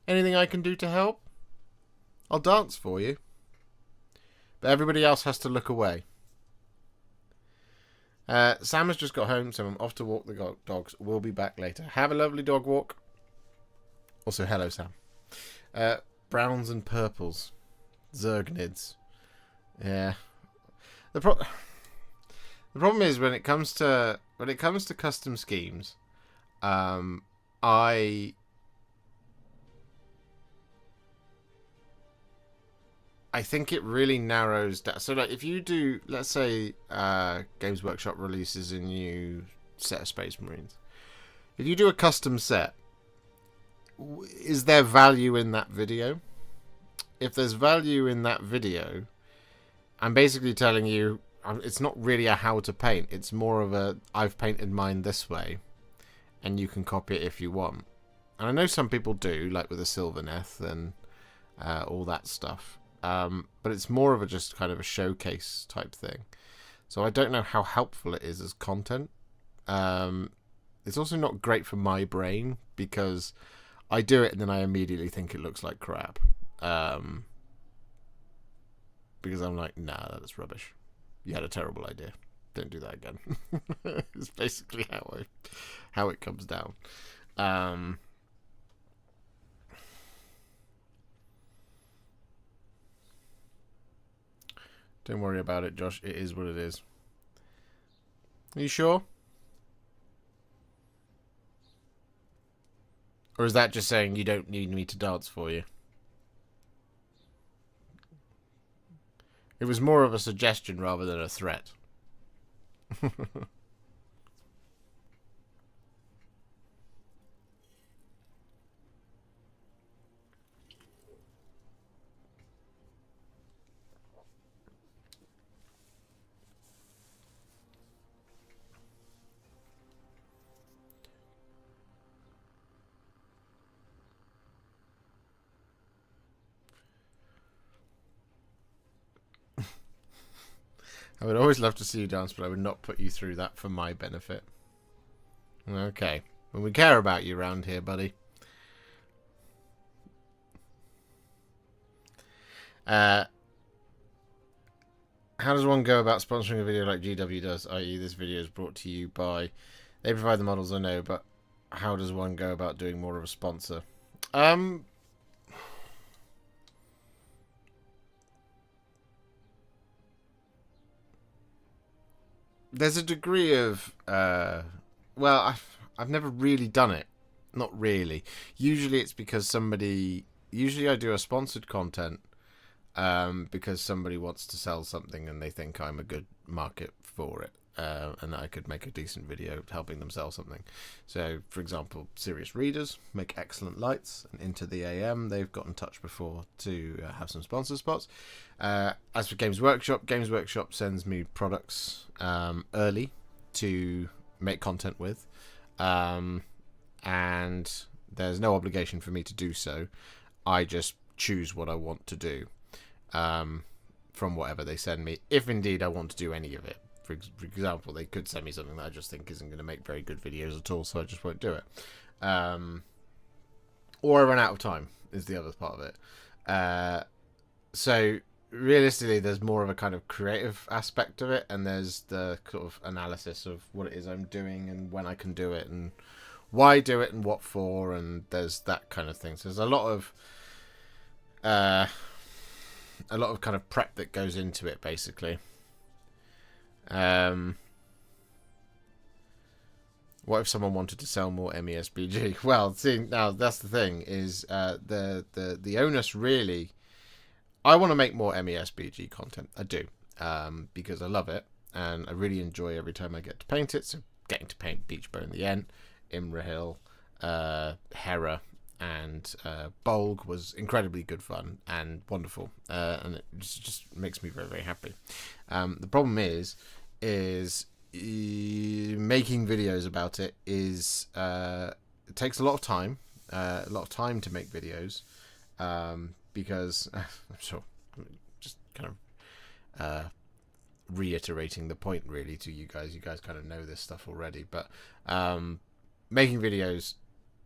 Anything I can do to help? I'll dance for you. But everybody else has to look away. Sam has just got home, so I'm off to walk the dogs. We'll be back later. Have a lovely dog walk. Also, hello, Sam. Browns and purples. Zergnids. Yeah. The problem is when it comes to custom schemes, I think it really narrows down. So, like, if you do, let's say, Games Workshop releases a new set of Space Marines. If you do a custom set, is there value in that video? If there's value in that video, I'm basically telling you, it's not really a how to paint. It's more of a, I've painted mine this way, and you can copy it if you want. And I know some people do, like with a Sylvaneth and all that stuff. But it's more of a just kind of a showcase type thing. So I don't know how helpful it is as content. It's also not great for my brain because I do it and then I immediately think it looks like crap. Because I'm like, nah, that's rubbish. You had a terrible idea. Don't do that again. It's basically how it comes down. Don't worry about it, Josh. It is what it is. Are you sure? Or is that just saying you don't need me to dance for you? It was more of a suggestion rather than a threat. I would always love to see you dance, but I would not put you through that for my benefit. Okay. Well, we care about you around here, buddy. How does one go about sponsoring a video like GW does, i.e. this video is brought to you by... They provide the models, I know, but how does one go about doing more of a sponsor? There's a degree of... well, I've never really done it. Not really. Usually it's because somebody... Usually I do a sponsored content because somebody wants to sell something and they think I'm a good market for it. And I could make a decent video helping them sell something. So, for example, Serious Readers make excellent lights. And Into the AM, they've got in touch before to have some sponsor spots. As for Games Workshop sends me products early to make content with. And there's no obligation for me to do so. I just choose what I want to do from whatever they send me, if indeed I want to do any of it. for example, they could send me something that I just think isn't going to make very good videos at all, so I just won't do it. Or I run out of time is the other part of it. So realistically, there's more of a kind of creative aspect of it, and there's the sort of analysis of what it is I'm doing and when I can do it and why do it and what for, and there's that kind of thing. So there's a lot of kind of prep that goes into it, basically. What if someone wanted to sell more MESBG? Well, see, now that's the thing, is the onus really... I want to make more MESBG content. I do. Because I love it, and I really enjoy every time I get to paint it. So getting to paint Beachbone the Ent, Imrahil, Hera, and Bolg was incredibly good fun and wonderful. And it just makes me very, very happy. The problem is making videos about it is it takes a lot of time to make videos, because I'm sure just kind of reiterating the point really to you guys kind of know this stuff already, but making videos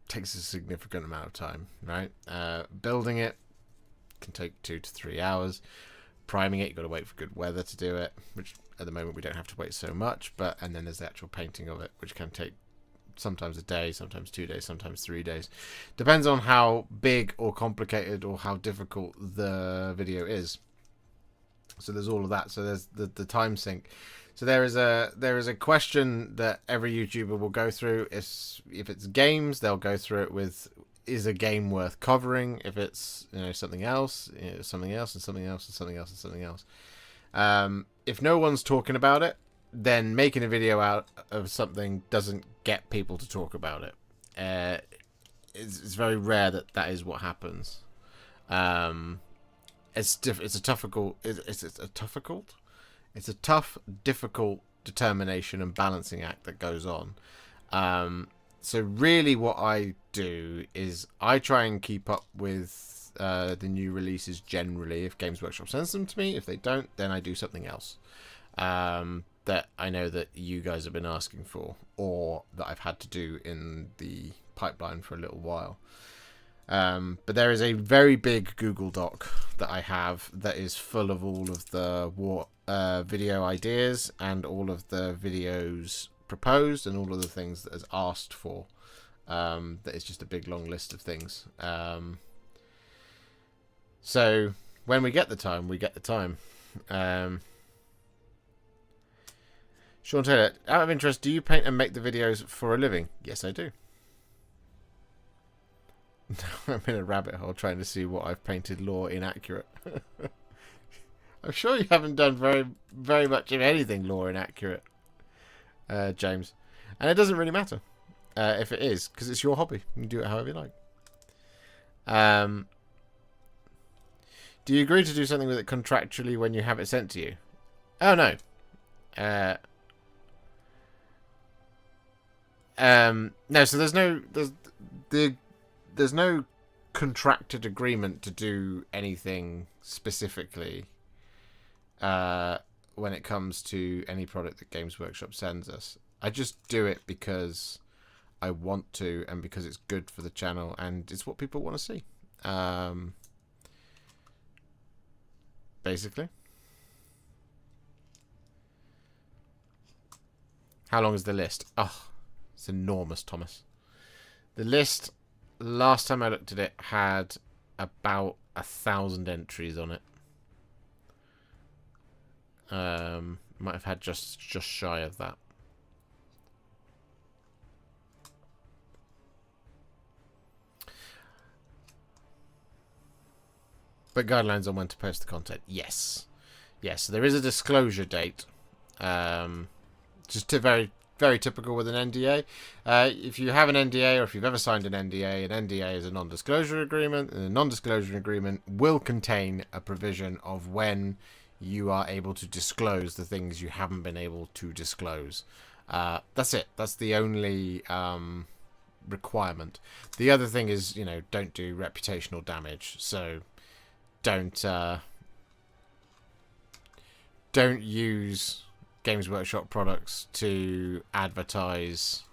takes a significant amount of time, right? Building it can take 2 to 3 hours. Priming it, you've got to wait for good weather to do it, which at the moment we don't have to wait so much, and then there's the actual painting of it, which can take sometimes a day, sometimes 2 days, sometimes 3 days. Depends on how big or complicated or how difficult the video is. So there's all of that. So there's the time sink. So there is a question that every YouTuber will go through. If it's games, they'll go through it with, is a game worth covering? If it's something else, something else, and something else, and something else, and something else. If no one's talking about it, then making a video out of something doesn't get people to talk about it. It's very rare that is what happens. It's a tough, difficult determination and balancing act that goes on. So really what I do is I try and keep up with the new releases generally. If Games Workshop sends them to me, if they don't, then I do something else that I know that you guys have been asking for, or that I've had to do in the pipeline for a little while. But there is a very big Google Doc that I have that is full of all of the video ideas and all of the videos proposed and all of the things that is asked for. That is just a big long list of things. So when we get the time, we get the time. Sean Taylor, out of interest, do you paint and make the videos for a living? Yes, I do. I'm in a rabbit hole trying to see what I've painted lore inaccurate. I'm sure you haven't done very, very much of anything lore inaccurate, James. And it doesn't really matter if it is, because it's your hobby. You can do it however you like. Do you agree to do something with it contractually when you have it sent to you? Oh, no. No, so there's no contracted agreement to do anything specifically when it comes to any product that Games Workshop sends us. I just do it because I want to, and because it's good for the channel, and it's what people want to see. Basically. How long is the list? Oh, it's enormous, Thomas. The list, last time I looked at it, had about 1,000 entries on it. Might have had just shy of that. But guidelines on when to post the content. Yes. Yes, there is a disclosure date. Just very, very typical with an NDA. If you have an NDA, or if you've ever signed an NDA is a non-disclosure agreement, and a non-disclosure agreement will contain a provision of when you are able to disclose the things you haven't been able to disclose. That's it. That's the only requirement. The other thing is, don't do reputational damage. So don't use Games Workshop products to advertise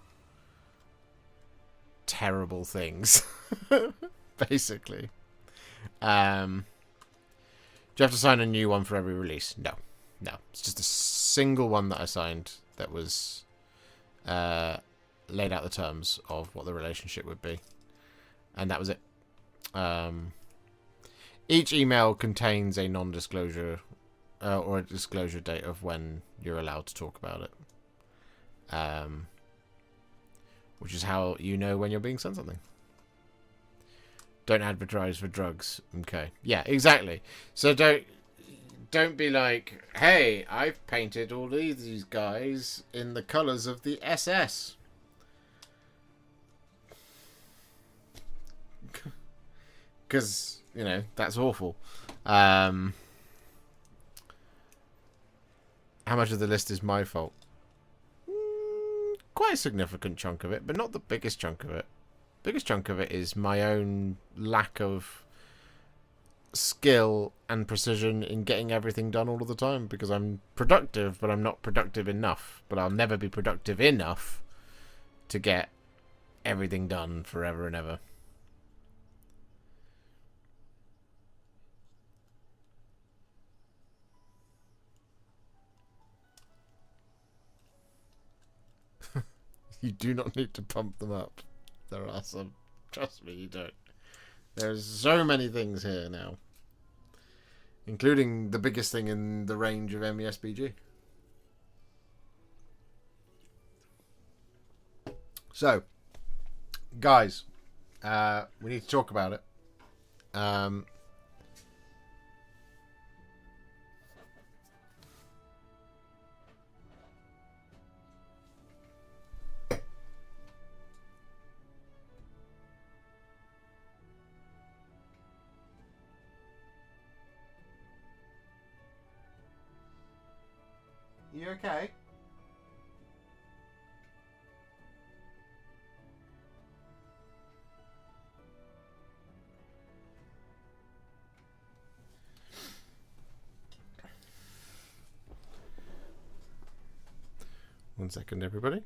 terrible things, basically. Do you have to sign a new one for every release? No. It's just a single one that I signed that was laid out the terms of what the relationship would be, and that was it. Each email contains a non-disclosure or a disclosure date of when you're allowed to talk about it, which is how you know when you're being sent something. Don't advertise for drugs. Okay, yeah, exactly. So don't be like, hey, I've painted all these guys in the colours of the SS. Because, you know, that's awful. How much of the list is my fault? Quite a significant chunk of it, but not the biggest chunk of it. Biggest chunk of it is my own lack of skill and precision in getting everything done all of the time, because I'm productive, but I'm not productive enough. But I'll never be productive enough to get everything done forever and ever. You do not need to pump them up. There are some. Trust me, you don't. There's so many things here now, including the biggest thing in the range of MESBG. So, guys, we need to talk about it. You okay? One second, everybody.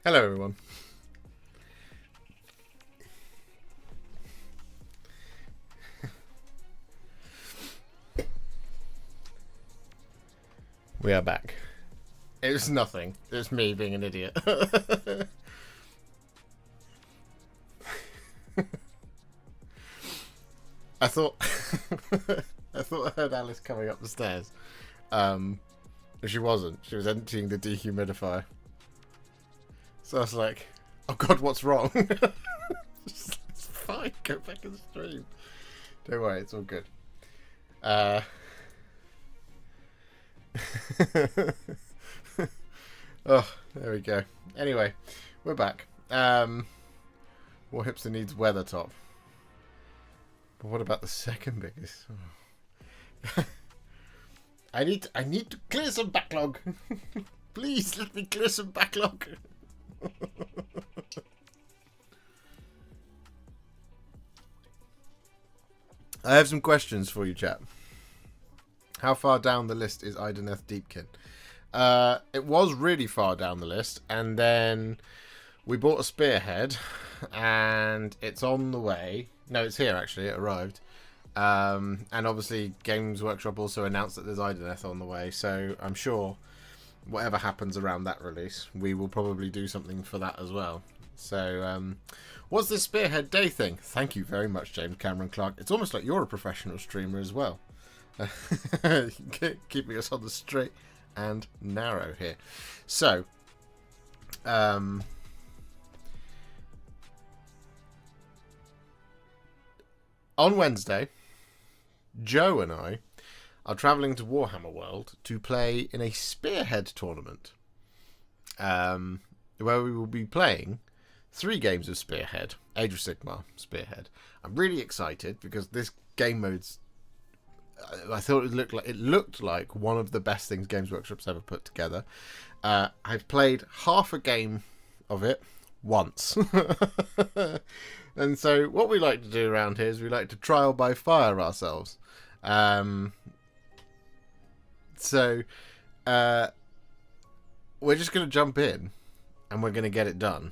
Hello, everyone. We are back. It was nothing. It was me being an idiot. I thought I thought I heard Alice coming up the stairs. But she wasn't. She was emptying the dehumidifier. So I was like, oh god, what's wrong? It's fine, go back and stream. Don't worry, it's all good. Oh, there we go. Anyway, we're back. Warhipster needs weather top. But what about the second biggest? Oh. I need to clear some backlog. Please let me clear some backlog. I have some questions for you, chap. How far down the list is Ideneth Deepkin? It was really far down the list, and then we bought a Spearhead, and it's on the way. No, it's here actually. It arrived. And obviously Games Workshop also announced that there's Ideneth on the way, so I'm sure whatever happens around that release, we will probably do something for that as well. So, what's this Spearhead Day thing? Thank you very much, James Cameron Clark. It's almost like you're a professional streamer as well. Keeping us on the straight and narrow here. So, on Wednesday, Joe and I are travelling to Warhammer World to play in a Spearhead tournament, where we will be playing 3 games of Spearhead, Age of Sigmar Spearhead. I'm really excited because this game mode's, I thought it looked like one of the best things Games Workshop's ever put together. I've played half a game of it once. And so what we like to do around here is we like to trial by fire ourselves. So we're just going to jump in and we're going to get it done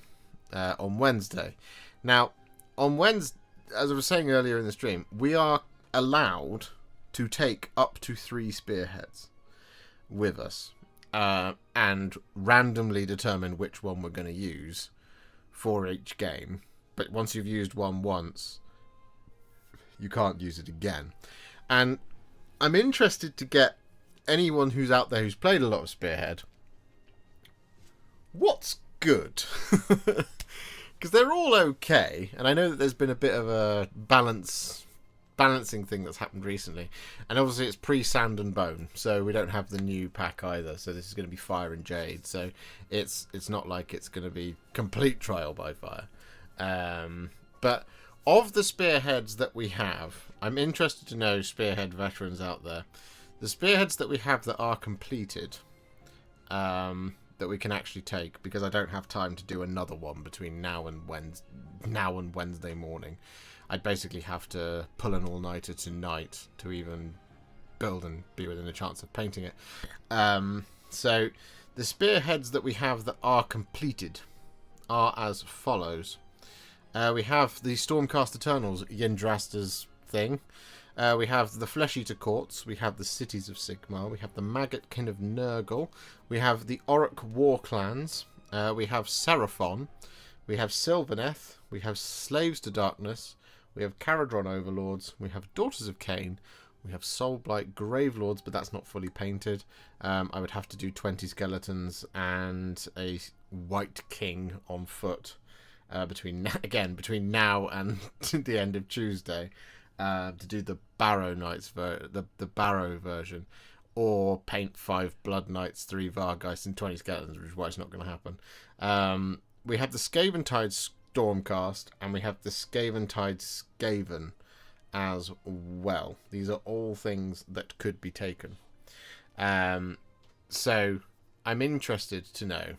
on Wednesday. Now, on Wednesday, as I was saying earlier in the stream, we are allowed to take up to 3 Spearheads with us and randomly determine which one we're going to use for each game. But once you've used one once, you can't use it again. And I'm interested to get anyone who's out there who's played a lot of Spearhead, what's good? Because they're all okay, and I know that there's been a bit of a balancing thing that's happened recently, and obviously it's pre-Sand and Bone, so we don't have the new pack either, so this is going to be Fire and Jade, so it's not like it's going to be complete trial by fire. But of the Spearheads that we have, I'm interested to know, Spearhead veterans out there, the Spearheads that we have that are completed, that we can actually take, because I don't have time to do another one between now and Wednesday morning. I'd basically have to pull an all-nighter tonight to even build and be within a chance of painting it. So the Spearheads that we have that are completed are as follows. We have the Stormcast Eternals, Yndrasta's thing. We have the Flesh Eater Courts. We have the Cities of Sigmar. We have the Maggotkin of Nurgle. We have the Orruk War Clans. We have Seraphon. We have Sylvaneth. We have Slaves to Darkness. We have Caradron Overlords. We have Daughters of Cain. We have Soulblight Gravelords, but that's not fully painted. I would have to do 20 skeletons and a White King on foot. Between now and the end of Tuesday, to do the Barrow Knights, the Barrow version, or paint 5 Blood Knights, 3 Vargeists, and 20 skeletons, which is why it's not going to happen. We have the Skaventide Stormcast, and we have the Skaventide Skaven as well. These are all things that could be taken. So I'm interested to know.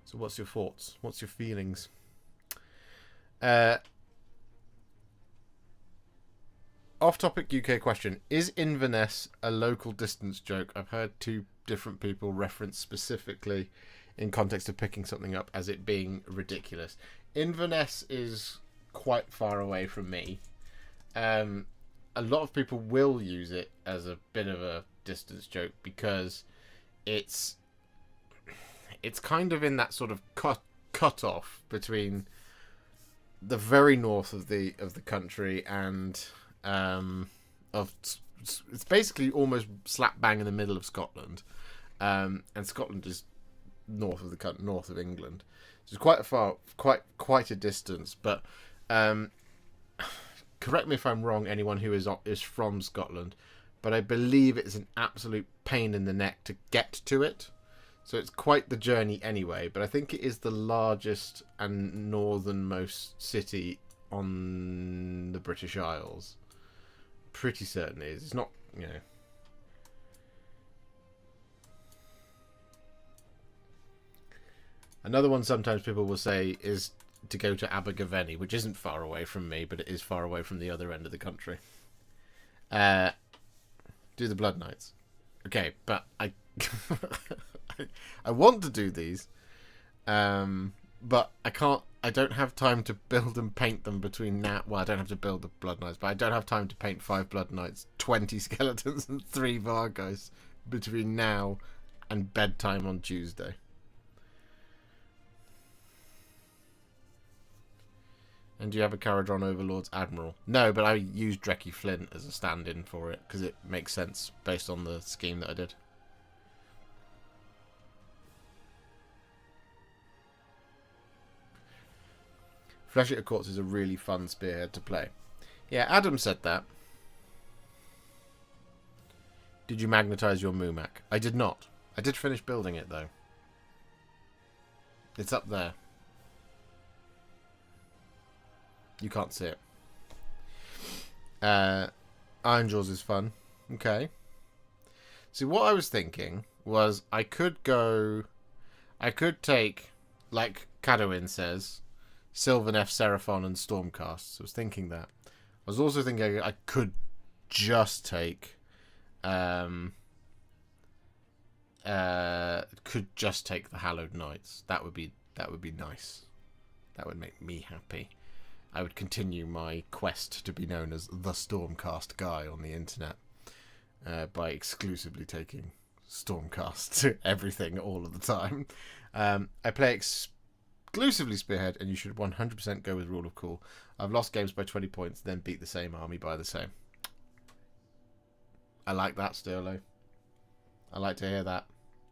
So what's your thoughts? What's your feelings? Off-topic UK question. Is Inverness a local distance joke? I've heard 2 different people reference specifically in context of picking something up as it being ridiculous. Inverness is quite far away from me. A lot of people will use it as a bit of a distance joke because it's kind of in that sort of cut off between the very north of the country and it's basically almost slap bang in the middle of Scotland, and Scotland is north of England, so it's quite a distance. But correct me if I'm wrong, anyone who is from Scotland, but I believe it's an absolute pain in the neck to get to it. So it's quite the journey anyway, but I think it is the largest and northernmost city on the British Isles. Pretty certain it is. It's not, you know. Another one sometimes people will say is to go to Abergavenny, which isn't far away from me, but it is far away from the other end of the country. Do the Blood Knights. Okay, but I want to do these, but I can't. I don't have time to build and paint them between now. Well, I don't have to build the Blood Knights, but I don't have time to paint 5 Blood Knights, 20 skeletons, and 3 Vargheist between now and bedtime on Tuesday. And do you have a Caradron Overlord's Admiral? No, but I used Drecky Flint as a stand-in for it because it makes sense based on the scheme that I did. Flesh Eater Courts is a really fun spearhead to play. Yeah, Adam said that. Did you magnetize your Mumak? I did not. I did finish building it, though. It's up there. You can't see it. Iron Jaws is fun. Okay. See, what I was thinking was I could take, like Cadwin says, Sylvaneth, Seraphon, and Stormcast. So I was thinking that. I was also thinking I could just take the Hallowed Knights. That would be nice. That would make me happy. I would continue my quest to be known as the Stormcast guy on the internet by exclusively taking Stormcast to everything all of the time. I play exclusively Spearhead, and you should 100% go with Rule of Cool. I've lost games by 20 points, then beat the same army by the same. I like that, Stirlo. I like to hear that.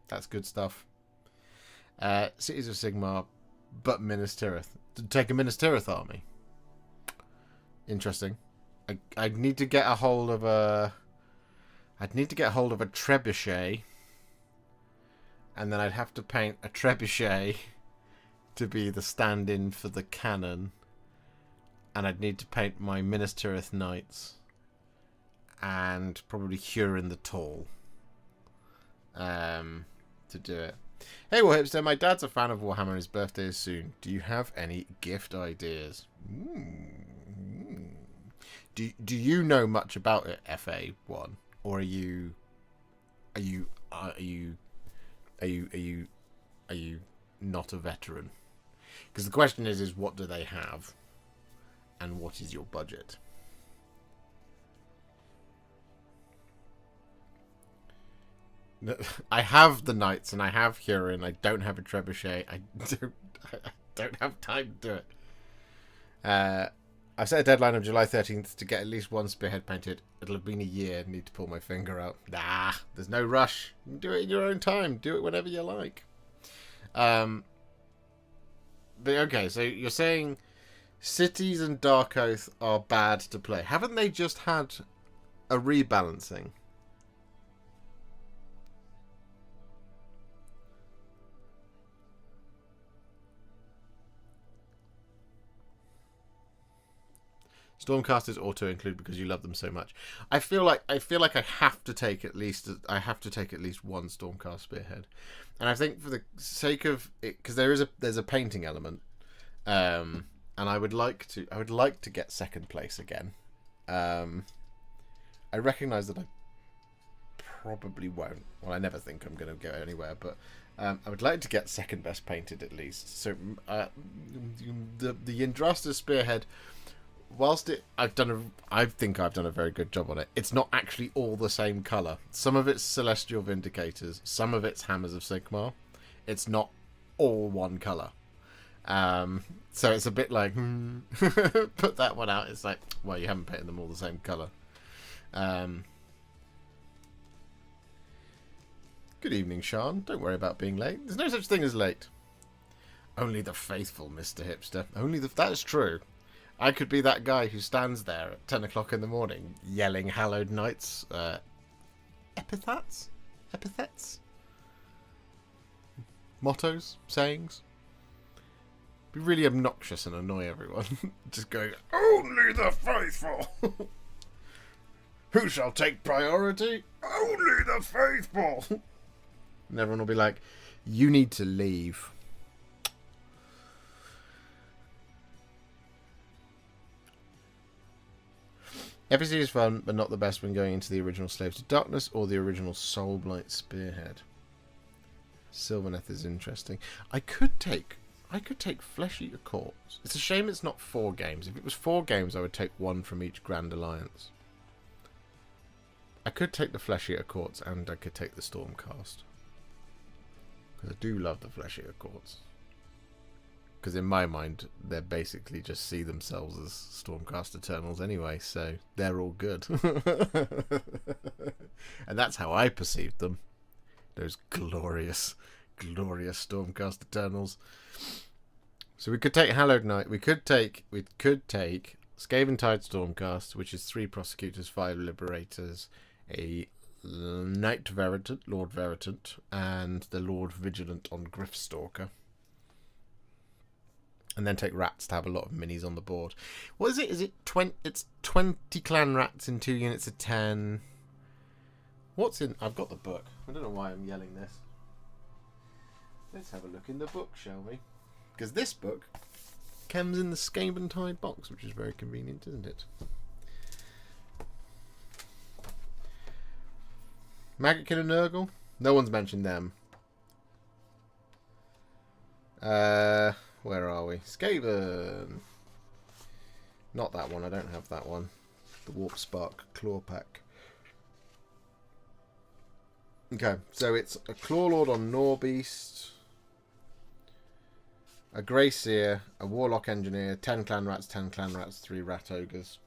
That's good stuff. Cities of Sigmar, but Minas Tirith. To take a Minas Tirith army. Interesting. I'd need to get a hold of a trebuchet, and then I'd have to paint a trebuchet to be the stand-in for the cannon, and I'd need to paint my Minas Tirith Knights and probably Huron the Tall to do it. Hey Warhipster, my dad's a fan of Warhammer and his birthday is soon. Do you have any gift ideas? Do you know much about it, FA1, or are you not a veteran? Because the question is what do they have, and what is your budget? I have the Knights and I have Huron. I don't have a trebuchet. I don't have time to do it. I've set a deadline of July 13th to get at least one Spearhead painted. It'll have been a year. Need to pull my finger out. Nah, there's no rush. You can do it in your own time. Do it whenever you like. But okay, so you're saying Cities and Dark Oath are bad to play. Haven't they just had a rebalancing? Stormcast is auto include because you love them so much. I feel like I have to take at least one Stormcast Spearhead, and I think for the sake of it, because there's a painting element, and I would like to get second place again. I recognise that I probably won't. Well, I never think I'm going to go anywhere, but I would like to get second best painted at least. So the Yndrasta Spearhead whilst I think I've done a very good job on it. It's not actually all the same color. Some of it's Celestial Vindicators, some of it's Hammers of Sigmar. It's not all one color. So it's a bit like, put that one out. It's like, well, you haven't painted them all the same color. Good evening, Sean. Don't worry about being late. There's no such thing as late. Only the faithful, Mr. Hipster. That is true. I could be that guy who stands there at 10 o'clock in the morning yelling Hallowed Knights epithets? Mottos? Sayings? Be really obnoxious and annoy everyone. Just going, only the faithful! Who shall take priority? Only the faithful! And everyone will be like, you need to leave. FEC is fun, but not the best when going into the original Slaves to Darkness or the original Soulblight Spearhead. Sylvaneth is interesting. I could take Flesh Eater Corpse. It's a shame it's not 4 games. If it was 4 games, I would take 1 from each Grand Alliance. I could take the Flesh Eater Courts and I could take the Stormcast. Because I do love the Flesh Eater Courts. Because in my mind, they basically just see themselves as Stormcast Eternals anyway, so they're all good. And that's how I perceived them. Those glorious, glorious Stormcast Eternals. So we could take Hallowed Knight. We could take Skaven Tide Stormcast, which is 3 Prosecutors, 5 Liberators, a Knight Veritant, Lord Veritant, and the Lord Vigilant on Gryffstalker. And then take Rats to have a lot of minis on the board. What is it? Is it 20? It's 20 clan Rats in 2 units of 10. What's in? I've got the book. I don't know why I'm yelling this. Let's have a look in the book, shall we? Because this book comes in the Skaven Tide box, which is very convenient, isn't it? Maggotkin and Nurgle? No one's mentioned them. Where are we? Skaven! Not that one, I don't have that one. The Warp Spark Claw Pack. Okay, so it's a Clawlord on Norbeast, a Grey Seer, a Warlock Engineer, 10 Clan Rats, 10 Clan Rats, 3 Rat Ogres.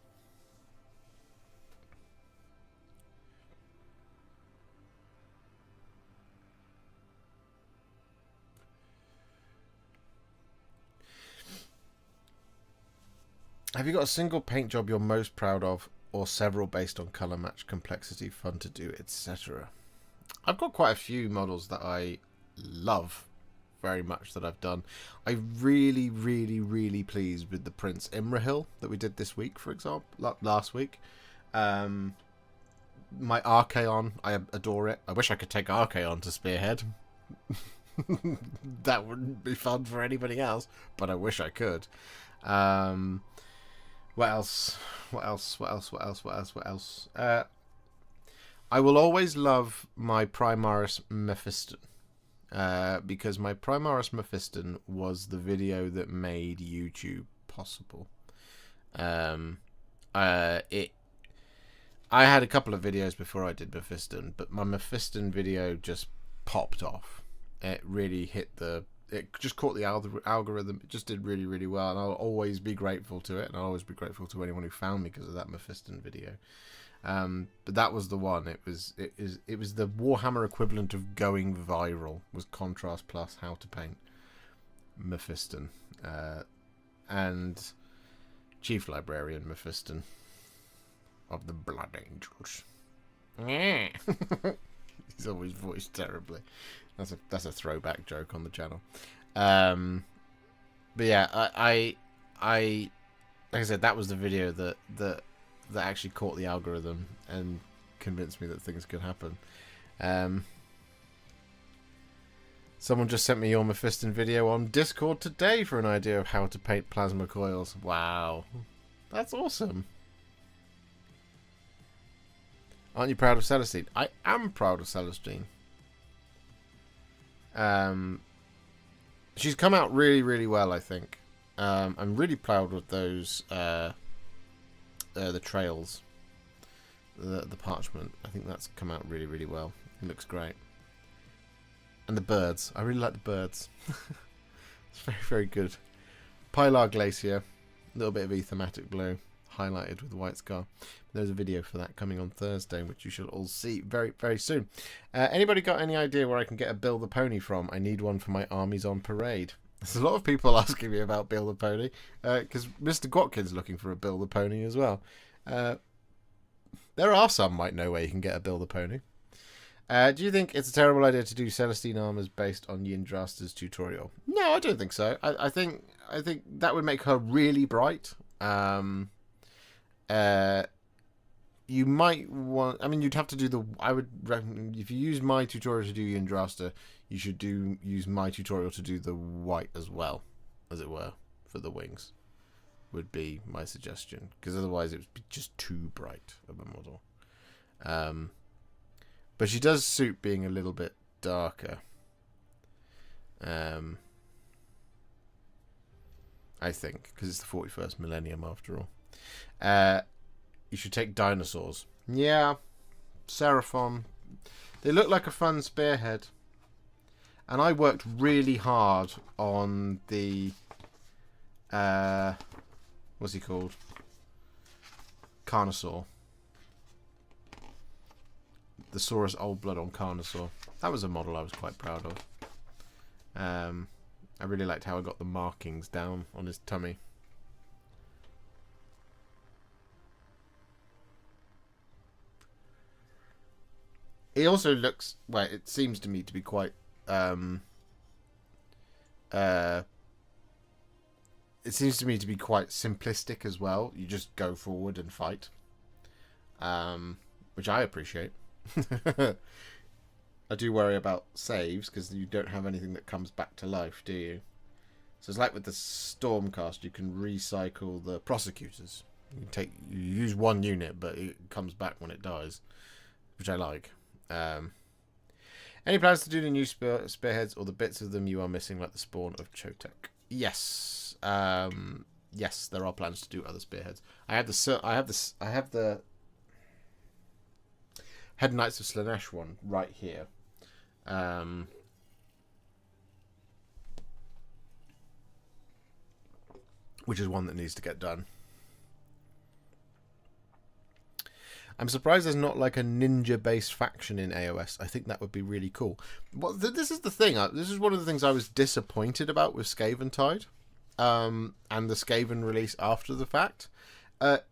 Have you got a single paint job you're most proud of, or several based on colour match, complexity, fun to do, etc.? I've got quite a few models that I love very much that I've done. I'm really, really, really pleased with the Prince Imrahil that we did this week, for example, last week. My Archaon, I adore it. I wish I could take Archaon to Spearhead. That wouldn't be fun for anybody else, but I wish I could. What else? I will always love my Primaris Mephiston. Because my Primaris Mephiston was the video that made YouTube possible. I had a couple of videos before I did Mephiston, but my Mephiston video just popped off. It really it just caught the algorithm. It just did really, really well, and I'll always be grateful to it, and I'll always be grateful to anyone who found me because of that Mephiston video. But that was the one. It was the Warhammer equivalent of going viral. Was Contrast Plus How to Paint Mephiston, and Chief Librarian Mephiston of the Blood Angels. He's always voiced terribly. That's a throwback joke on the channel. But yeah, I like I said, that was the video that actually caught the algorithm and convinced me that things could happen. Someone just sent me your Mephiston video on Discord today for an idea of how to paint plasma coils. Wow, that's awesome. Aren't you proud of Celestine? I am proud of Celestine. She's come out really, really well, I think. I'm really proud of those the trails, the parchment. I think that's come out really, really well. It looks great. And the birds. I really like the birds. It's very, very good. Pilar Glacier. A little bit of Aethematic Blue. Highlighted with White Scar. There's a video for that coming on Thursday, which you should all see very, very soon. Anybody got any idea where I can get a Bill the Pony from? I need one for my armies on parade. There's a lot of people asking me about Bill the Pony, because Mr. Gwatkin's looking for a Bill the Pony as well. There are some might know where you can get a Bill the Pony. Do you think it's a terrible idea to do Celestine armors based on Yndrasta's tutorial? No, I don't think so. I think that would make her really bright. You might want... I mean, you'd have to do the... I would recommend... If you use my tutorial to do Yndrasta, you should use my tutorial to do the white as well, as it were, for the wings. Would be my suggestion. Because otherwise it would be just too bright of a model. But she does suit being a little bit darker. I think. Because it's the 41st millennium after all. You should take dinosaurs. Yeah. Seraphon. They look like a fun spearhead. And I worked really hard on the... what's he called? Carnosaur. The Saurus Old Blood on Carnosaur. That was a model I was quite proud of. I really liked how I got the markings down on his tummy. He also looks... Well, it seems to me to be quite... it seems to me to be quite simplistic as well. You just go forward and fight. Which I appreciate. I do worry about saves because you don't have anything that comes back to life, do you? So it's like with the Stormcast, you can recycle the prosecutors. You use one unit, but it comes back when it dies, which I like. Any plans to do the new spearheads or the bits of them you are missing, like the spawn of Chotek? Yes, yes, there are plans to do other spearheads. I have the Head Knights of Slaanesh one right here. Which is one that needs to get done. I'm surprised there's not like a ninja-based faction in AOS. I think that would be really cool. Well, this is the thing. This is one of the things I was disappointed about with Skaventide, and the Skaven release after the fact.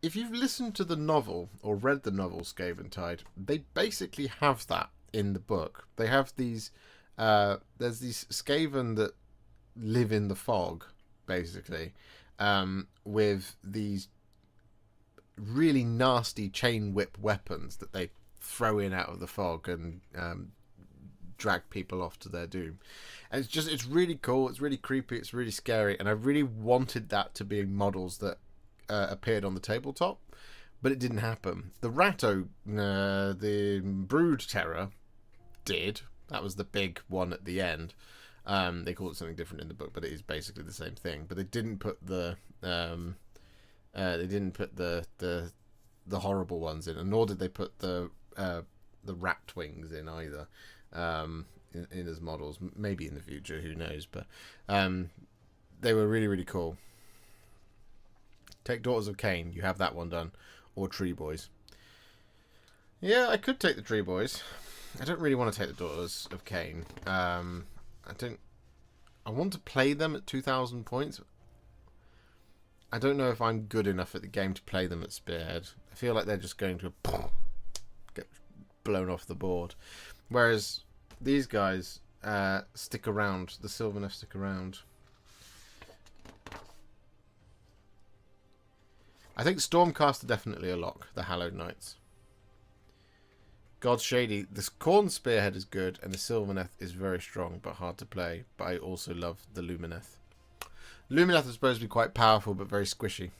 If you've listened to the novel or read the novel Skaventide, they basically have that in the book. They have these... there's these Skaven that live in the fog, basically, with these really nasty chain whip weapons that they throw in out of the fog and drag people off to their doom. And it's really cool, it's really creepy, it's really scary, and I really wanted that to be models that appeared on the tabletop, but it didn't happen. The Ratto, the Brood Terror did. That was the big one at the end. They call it something different in the book, but it is basically the same thing. But they didn't put the horrible ones in, and nor did they put the rat wings in either, in as models. Maybe in the future, who knows? But they were really, really cool. Take Daughters of Cain. You have that one done, or Tree Boys. Yeah, I could take the Tree Boys. I don't really want to take the Daughters of Cain. I want to play them at 2,000 points. I don't know if I'm good enough at the game to play them at Spearhead. I feel like they're just going to get blown off the board. Whereas these guys stick around. The Sylvaneth stick around. I think Stormcast are definitely a lock. The Hallowed Knights. God Shady. The Khorne Spearhead is good, and the Sylvaneth is very strong but hard to play. But I also love the Lumineth. Lumineth is supposed to be quite powerful but very squishy.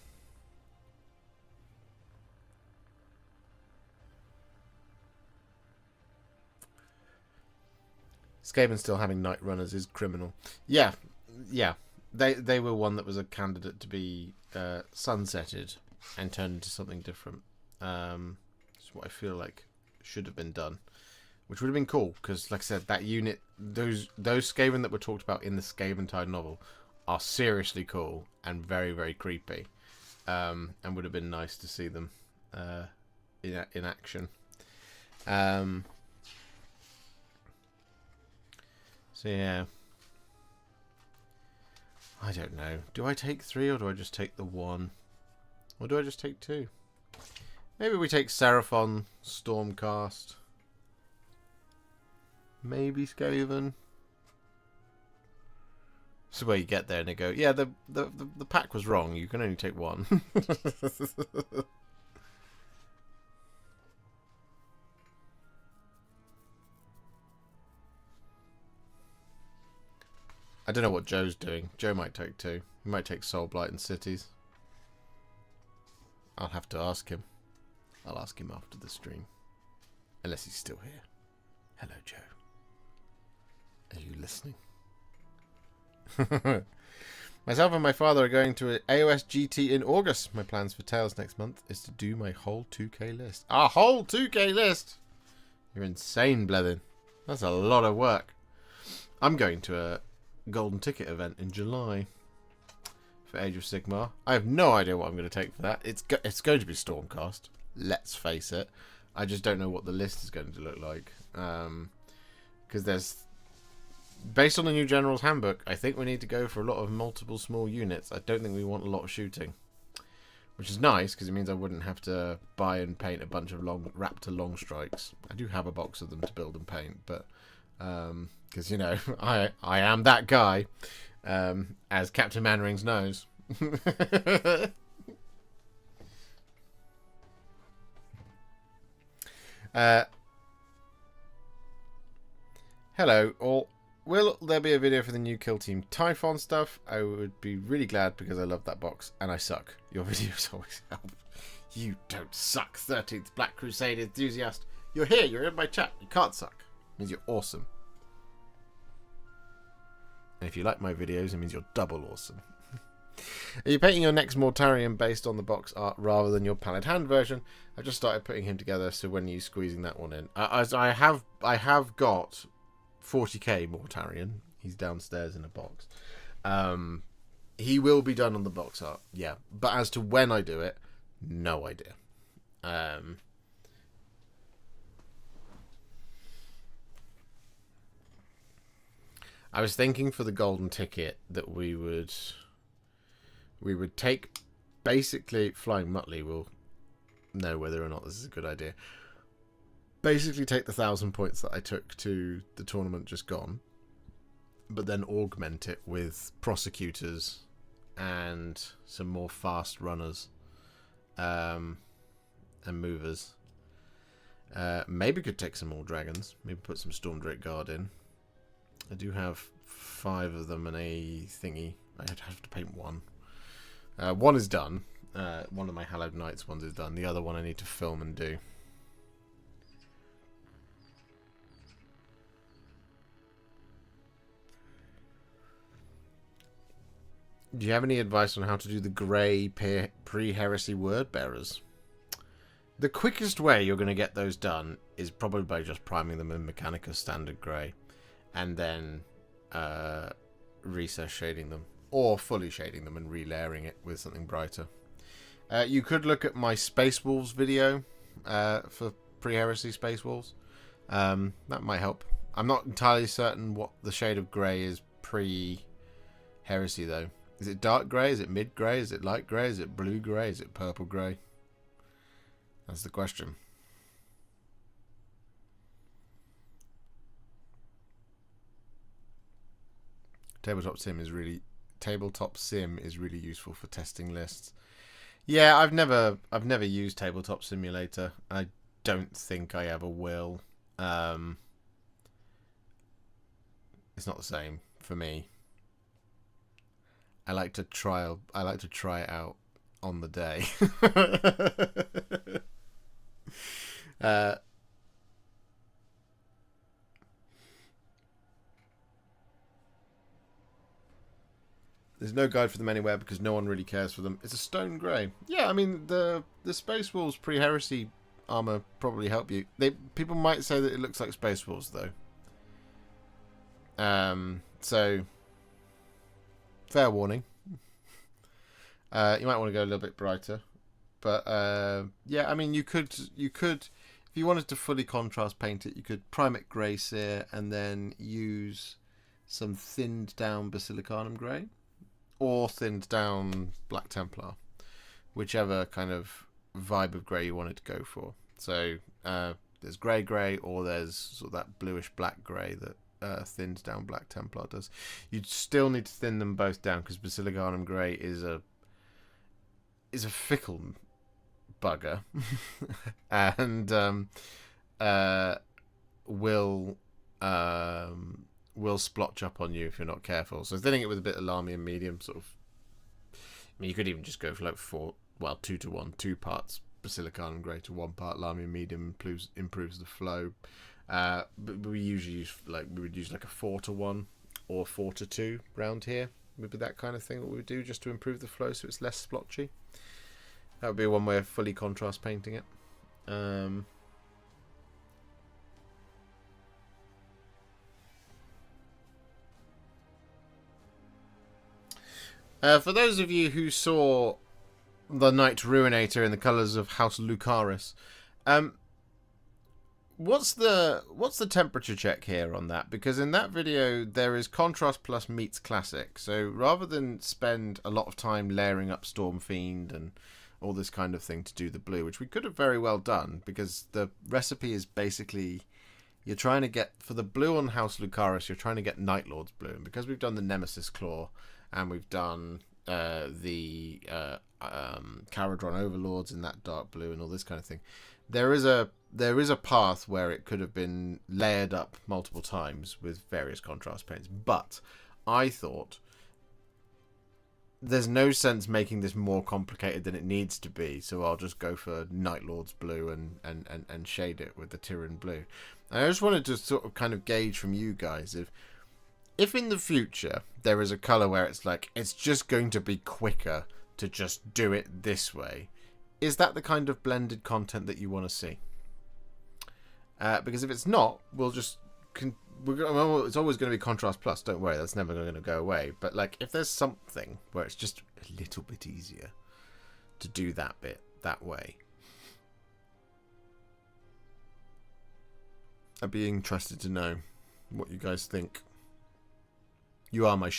Skaven still having Night Runners is criminal. Yeah, yeah. They were one that was a candidate to be sunsetted and turned into something different. It's what I feel like should have been done, which would have been cool because, like I said, that unit, those Skaven that were talked about in the Skaventide novel, are seriously cool and very, very creepy, and would have been nice to see them in action. So yeah, I don't know. Do I take 3 or do I just take the 1? Or do I just take 2? Maybe we take Seraphon, Stormcast. Maybe Skaven. So where you get there and they go, yeah, the pack was wrong. You can only take 1. I don't know what Joe's doing. Joe might take 2. He might take Soulblight and Cities. I'll have to ask him. I'll ask him after the stream. Unless he's still here. Hello, Joe. Are you listening? Myself and my father are going to AOS GT in August. My plans for Tales next month is to do my whole 2K list. A whole 2K list? You're insane, Blethyn. That's a lot of work. I'm going to a golden ticket event in July for Age of Sigmar. I have no idea what I'm going to take for that. It's going to be Stormcast. Let's face it. I just don't know what the list is going to look like. Because there's... Based on the new General's Handbook, I think we need to go for a lot of multiple small units. I don't think we want a lot of shooting. Which is nice, because it means I wouldn't have to buy and paint a bunch of Raptor long strikes. I do have a box of them to build and paint, but... Because, you know, I am that guy, as Captain Manrings knows. Hello, all. Will there be a video for the new Kill Team Typhon stuff? I would be really glad because I love that box and I suck. Your videos always help. You don't suck, 13th Black Crusade enthusiast. You're here, you're in my chat. You can't suck. It means you're awesome. And if you like my videos, it means you're double awesome. Are you painting your next Mortarion based on the box art rather than your Pallid Hand version? I just started putting him together, so when are you squeezing that one in? As I have got 40k Mortarion. He's downstairs in a box. He will be done on the box art, yeah. But as to when I do it, no idea. I was thinking for the golden ticket that we would take, basically, Flying Muttley will know whether or not this is a good idea. Basically take the 1,000 points that I took to the tournament just gone, but then augment it with prosecutors and some more fast runners and movers. Maybe could take some more dragons. Maybe put some Stormdrake Guard in. I do have 5 of them and a thingy. I'd have to paint 1. 1 is done. One of my Hallowed Knights ones is done. The other one I need to film and do. Do you have any advice on how to do the grey pre-heresy word bearers? The quickest way you're going to get those done is probably by just priming them in Mechanica standard grey and then recess shading them, or fully shading them and relayering it with something brighter. You could look at my Space Wolves video for pre-heresy Space Wolves. That might help. I'm not entirely certain what the shade of grey is pre-heresy though. Is it dark grey? Is it mid grey? Is it light grey? Is it blue grey? Is it purple grey? That's the question. Tabletop Sim is really useful for testing lists. Yeah, I've never used Tabletop Simulator. I don't think I ever will. It's not the same for me. I like to try it out on the day. There's no guide for them anywhere because no one really cares for them. It's a stone grey. Yeah, I mean, the Space Wolves pre-heresy armor probably help you. People might say that it looks like Space Wolves, though. So, fair warning. You might want to go a little bit brighter. But, yeah, I mean, you could, if you wanted to fully contrast paint it, you could prime it grey sear and then use some thinned down Basilicanum grey or thinned down Black Templar, whichever kind of vibe of grey you wanted to go for. So there's grey or there's sort of that bluish black grey that thinned down Black Templar does. You'd still need to thin them both down because Basilicanum grey is a fickle bugger and will splotch up on you if you're not careful. So thinning it with a bit of Lamium medium, sort of. I mean, you could even just go for like 2 to 1, 2 parts Basilicanum grey to 1 part Lamium medium improves the flow. But we usually use we would use like a 4 to 1 or 4 to 2 round here. Would be that kind of thing what we would do just to improve the flow so it's less splotchy. That would be one way of fully contrast painting it. For those of you who saw the Knight Ruinator in the colours of House Lucaris, what's the temperature check here on that? Because in that video there is contrast plus meets classic. So rather than spend a lot of time layering up Stormfiend and all this kind of thing to do the blue, which we could have very well done, because the recipe is basically you're trying to get, for the blue on House Lucaris, you're trying to get Night Lord's blue, and because we've done the Nemesis Claw and we've done the Caradron Overlords in that dark blue and all this kind of thing, there is a path where it could have been layered up multiple times with various contrast paints, but I thought there's no sense making this more complicated than it needs to be, so I'll just go for Night Lord's blue and shade it with the Tyrian blue. And I just wanted to sort of kind of gauge from you guys if in the future there is a colour where it's like it's just going to be quicker to just do it this way, is that the kind of blended content that you want to see? Because if it's not, we'll just it's always going to be contrast plus, don't worry, that's never going to go away. But like if there's something where it's just a little bit easier to do that bit that way, I'd be interested to know what you guys think. You are my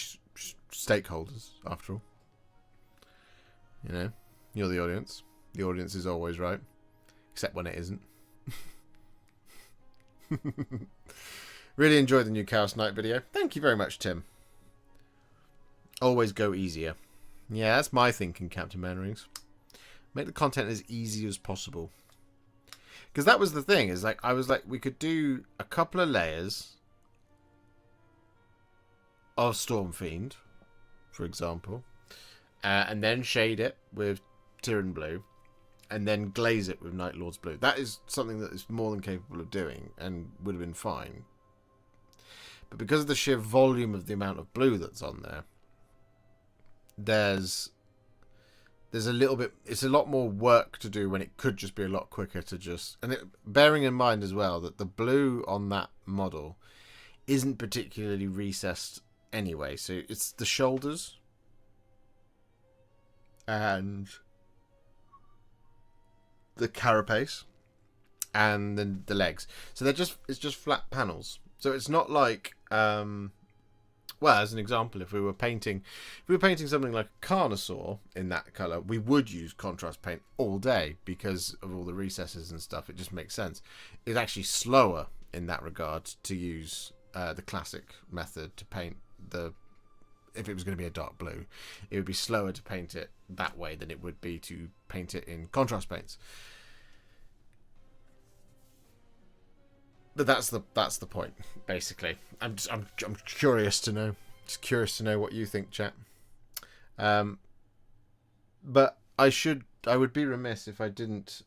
stakeholders, after all. You know, you're the audience. The audience is always right, except when it isn't. Really enjoyed the new Chaos Knight video. Thank you very much, Tim. Always go easier. Yeah, that's my thinking, Captain Manrings. Make the content as easy as possible. Because that was the thing, is like I was like, we could do a couple of layers of Stormfiend, for example, and then shade it with Tyrian blue, and then glaze it with Night Lord's blue. That is something that is more than capable of doing and would have been fine. But because of the sheer volume of the amount of blue that's on there, there's a little bit, it's a lot more work to do when it could just be a lot quicker to just, and bearing in mind as well that the blue on that model isn't particularly recessed anyway. So it's the shoulders and the carapace and then the legs. So it's just flat panels. So it's not like well, as an example, if we were painting something like a Carnosaur in that colour, we would use contrast paint all day because of all the recesses and stuff. It just makes sense. It's actually slower in that regard to use the classic method to paint if it was going to be a dark blue, it would be slower to paint it that way than it would be to paint it in contrast paints. But that's the point, basically. I'm curious to know. Just curious to know what you think, chat. But I would be remiss if I didn't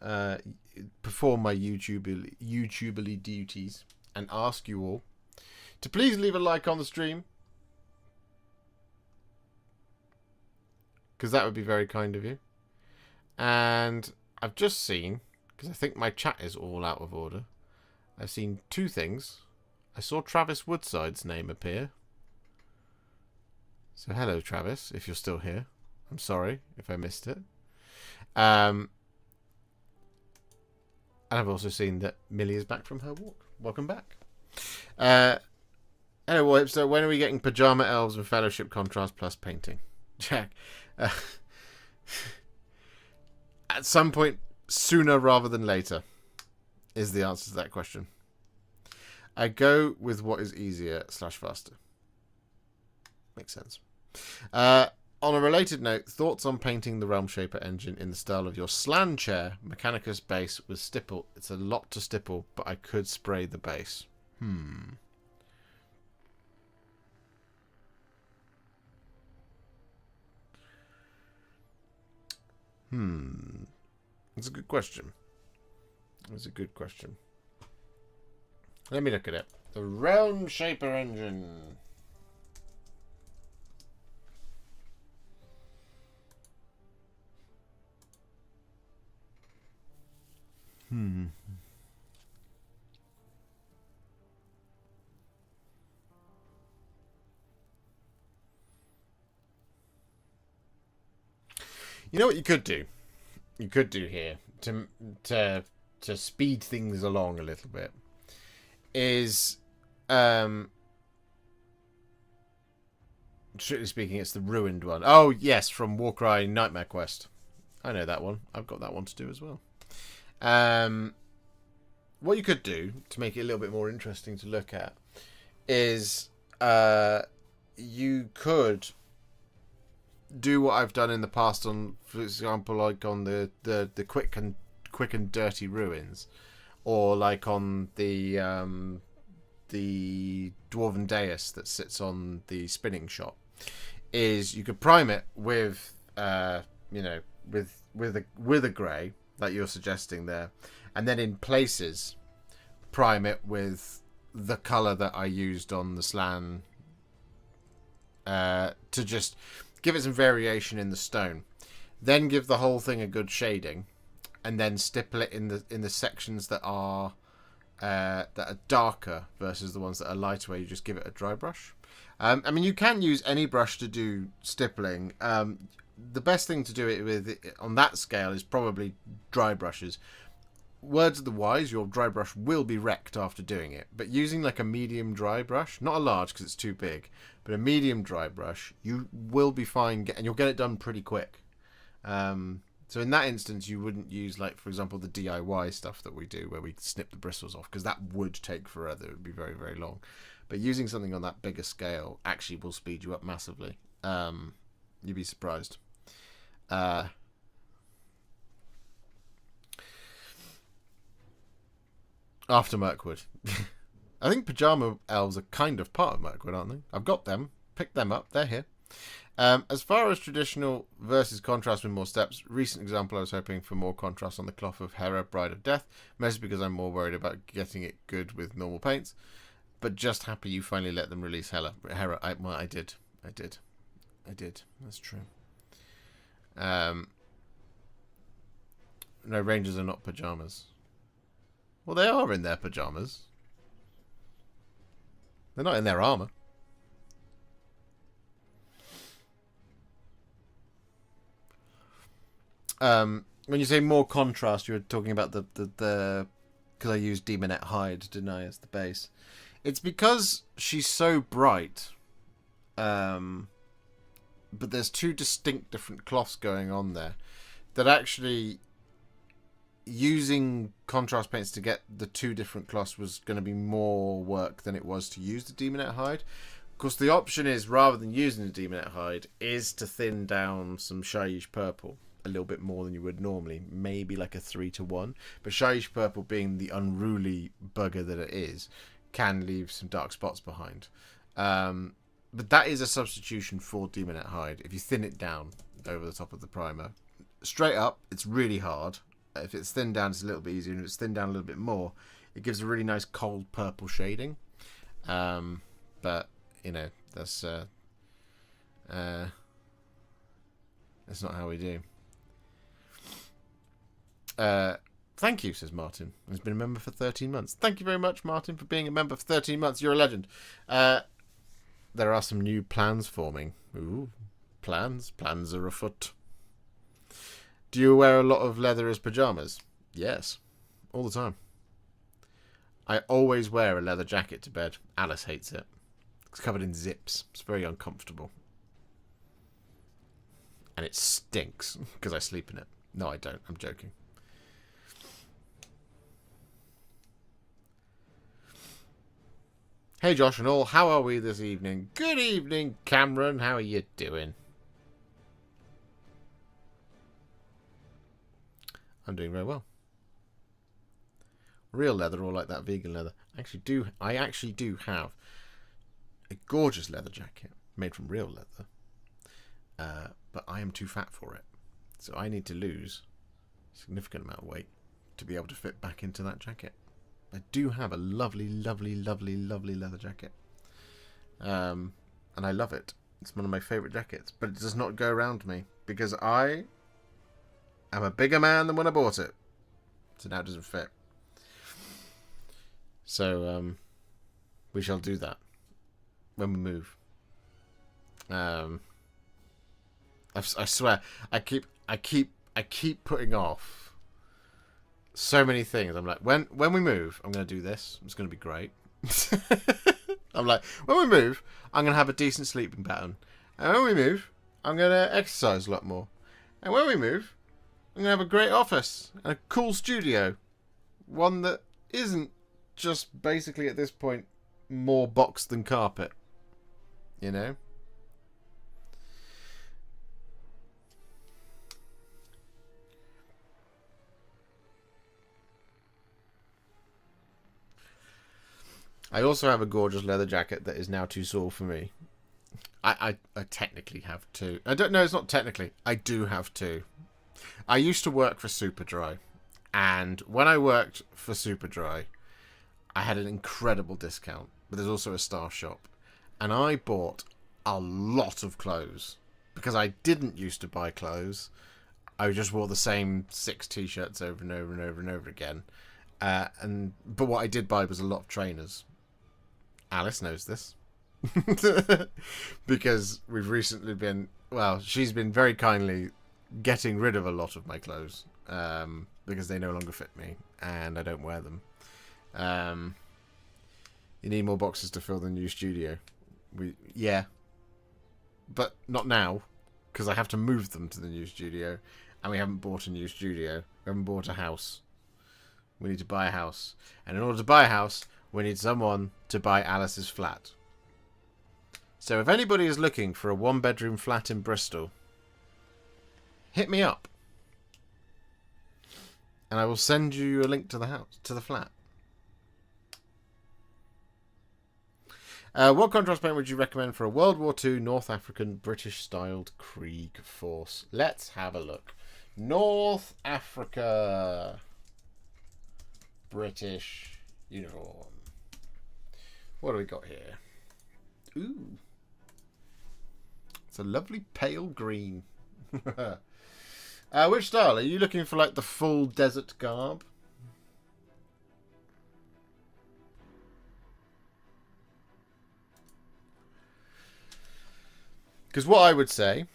perform my YouTuberly duties and ask you all to please leave a like on the stream. because that would be very kind of you. And I've just seen, because I think my chat is all out of order, I've seen two things. I saw Travis Woodside's name appear. So hello, Travis, if you're still here. I'm sorry if I missed it. And I've also seen that Millie is back from her walk. Welcome back. Hello, Warhipster. When are we getting Pajama Elves and Fellowship Contrast plus painting? Jack. At some point, sooner rather than later, is the answer to that question. I go with what is easier / faster. Makes sense. On a related note, thoughts on painting the Realm Shaper engine in the style of your Slan chair, Mechanicus base with stipple. It's a lot to stipple, but I could spray the base. That's a good question. That's a good question. Let me look at it. The Realm Shaper engine. You know what you could do? You could do here to speed things along a little bit is, strictly speaking, it's the ruined one. Oh yes, from Warcry Nightmare Quest. I know that one. I've got that one to do as well. What you could do to make it a little bit more interesting to look at is you could do what I've done in the past on, for example, like on the quick and dirty ruins, or like on the dwarven dais that sits on the spinning shop. Is you could prime it with with a grey that you're suggesting there, and then in places prime it with the colour that I used on the Slan, to just give it some variation in the stone. Then give the whole thing a good shading, and then stipple it in the sections that are darker versus the ones that are lighter, where you just give it a dry brush. I mean, you can use any brush to do stippling. The best thing to do it with on that scale is probably dry brushes. Words of the wise, your dry brush will be wrecked after doing it. But using like a medium dry brush, not a large because it's too big, but a medium dry brush, you will be fine, and you'll get it done pretty quick. So in that instance, you wouldn't use, like, for example, the DIY stuff that we do where we snip the bristles off, because that would take forever. It would be very, very long. But using something on that bigger scale actually will speed you up massively. You'd be surprised. After Mirkwood. I think Pajama Elves are kind of part of Mirkwood, aren't they? I've got them. Picked them up. They're here. As far as traditional versus contrast with more steps, recent example, I was hoping for more contrast on the cloth of Hera, Bride of Death, mostly because I'm more worried about getting it good with normal paints, but just happy you finally let them release Hera. I did. That's true. No, Rangers are not pajamas. Well, they are in their pajamas. They're not in their armour. When you say more contrast, you were talking about the because I used Demonette Hide, didn't I, as the base. It's because she's so bright, but there's two distinct different cloths going on there, that actually using contrast paints to get the two different cloths was going to be more work than it was to use the Demonette Hide. Of course, the option is, rather than using the Demonette Hide, is to thin down some Shyish Purple a little bit more than you would normally, maybe like a 3-to-1. But Shyish Purple, being the unruly bugger that it is, can leave some dark spots behind. But that is a substitution for Demonette Hide. If you thin it down over the top of the primer, straight up, it's really hard. If it's thinned down, it's a little bit easier. And if it's thinned down a little bit more, it gives a really nice cold purple shading. But, you know, that's... That's not how we do. Thank you, says Martin. He's been a member for 13 months. Thank you very much, Martin, for being a member for 13 months. You're a legend. There are some new plans forming. Ooh, plans? Plans are afoot. Do you wear a lot of leather as pyjamas? Yes, all the time. I always wear a leather jacket to bed. Alice hates it. It's covered in zips. It's very uncomfortable. And it stinks because I sleep in it. No, I don't. I'm joking. Hey, Josh and all. How are we this evening? Good evening, Cameron. How are you doing? I'm doing very well. Real leather or like that vegan leather. I actually do have a gorgeous leather jacket made from real leather. But I am too fat for it. So I need to lose a significant amount of weight to be able to fit back into that jacket. I do have a lovely, lovely, lovely, lovely leather jacket. And I love it. It's one of my favourite jackets. But it does not go around me because I am a bigger man than when I bought it. So now it doesn't fit. So we shall do that when we move. I swear, I keep putting off so many things. I'm like, when we move, I'm going to do this. It's going to be great. I'm like, when we move, I'm going to have a decent sleeping pattern. And when we move, I'm going to exercise a lot more. And when we move, I'm going to have a great office and a cool studio. One that isn't just basically at this point more box than carpet. You know? I also have a gorgeous leather jacket that is now too small for me. I technically have two. I don't know, it's not technically. I do have two. I used to work for Superdry. And when I worked for Superdry, I had an incredible discount. But there's also a Star Shop. And I bought a lot of clothes. Because I didn't used to buy clothes. I just wore the same 6 t-shirts over and over and over and over again. But what I did buy was a lot of trainers. Alice knows this. Because we've recently been... Well, she's been very kindly getting rid of a lot of my clothes. Because they no longer fit me. And I don't wear them. You need more boxes to fill the new studio. Yeah. But not now. Because I have to move them to the new studio. And we haven't bought a new studio. We haven't bought a house. We need to buy a house. And in order to buy a house, we need someone to buy Alice's flat. So if anybody is looking for a 1-bedroom flat in Bristol, hit me up. And I will send you a link to the house, to the flat. What contrast paint would you recommend for a World War II North African British-styled Krieg force? Let's have a look. North Africa. British uniform. What do we got here? Ooh. It's a lovely pale green. Which style? Are you looking for like the full desert garb? Because what I would say,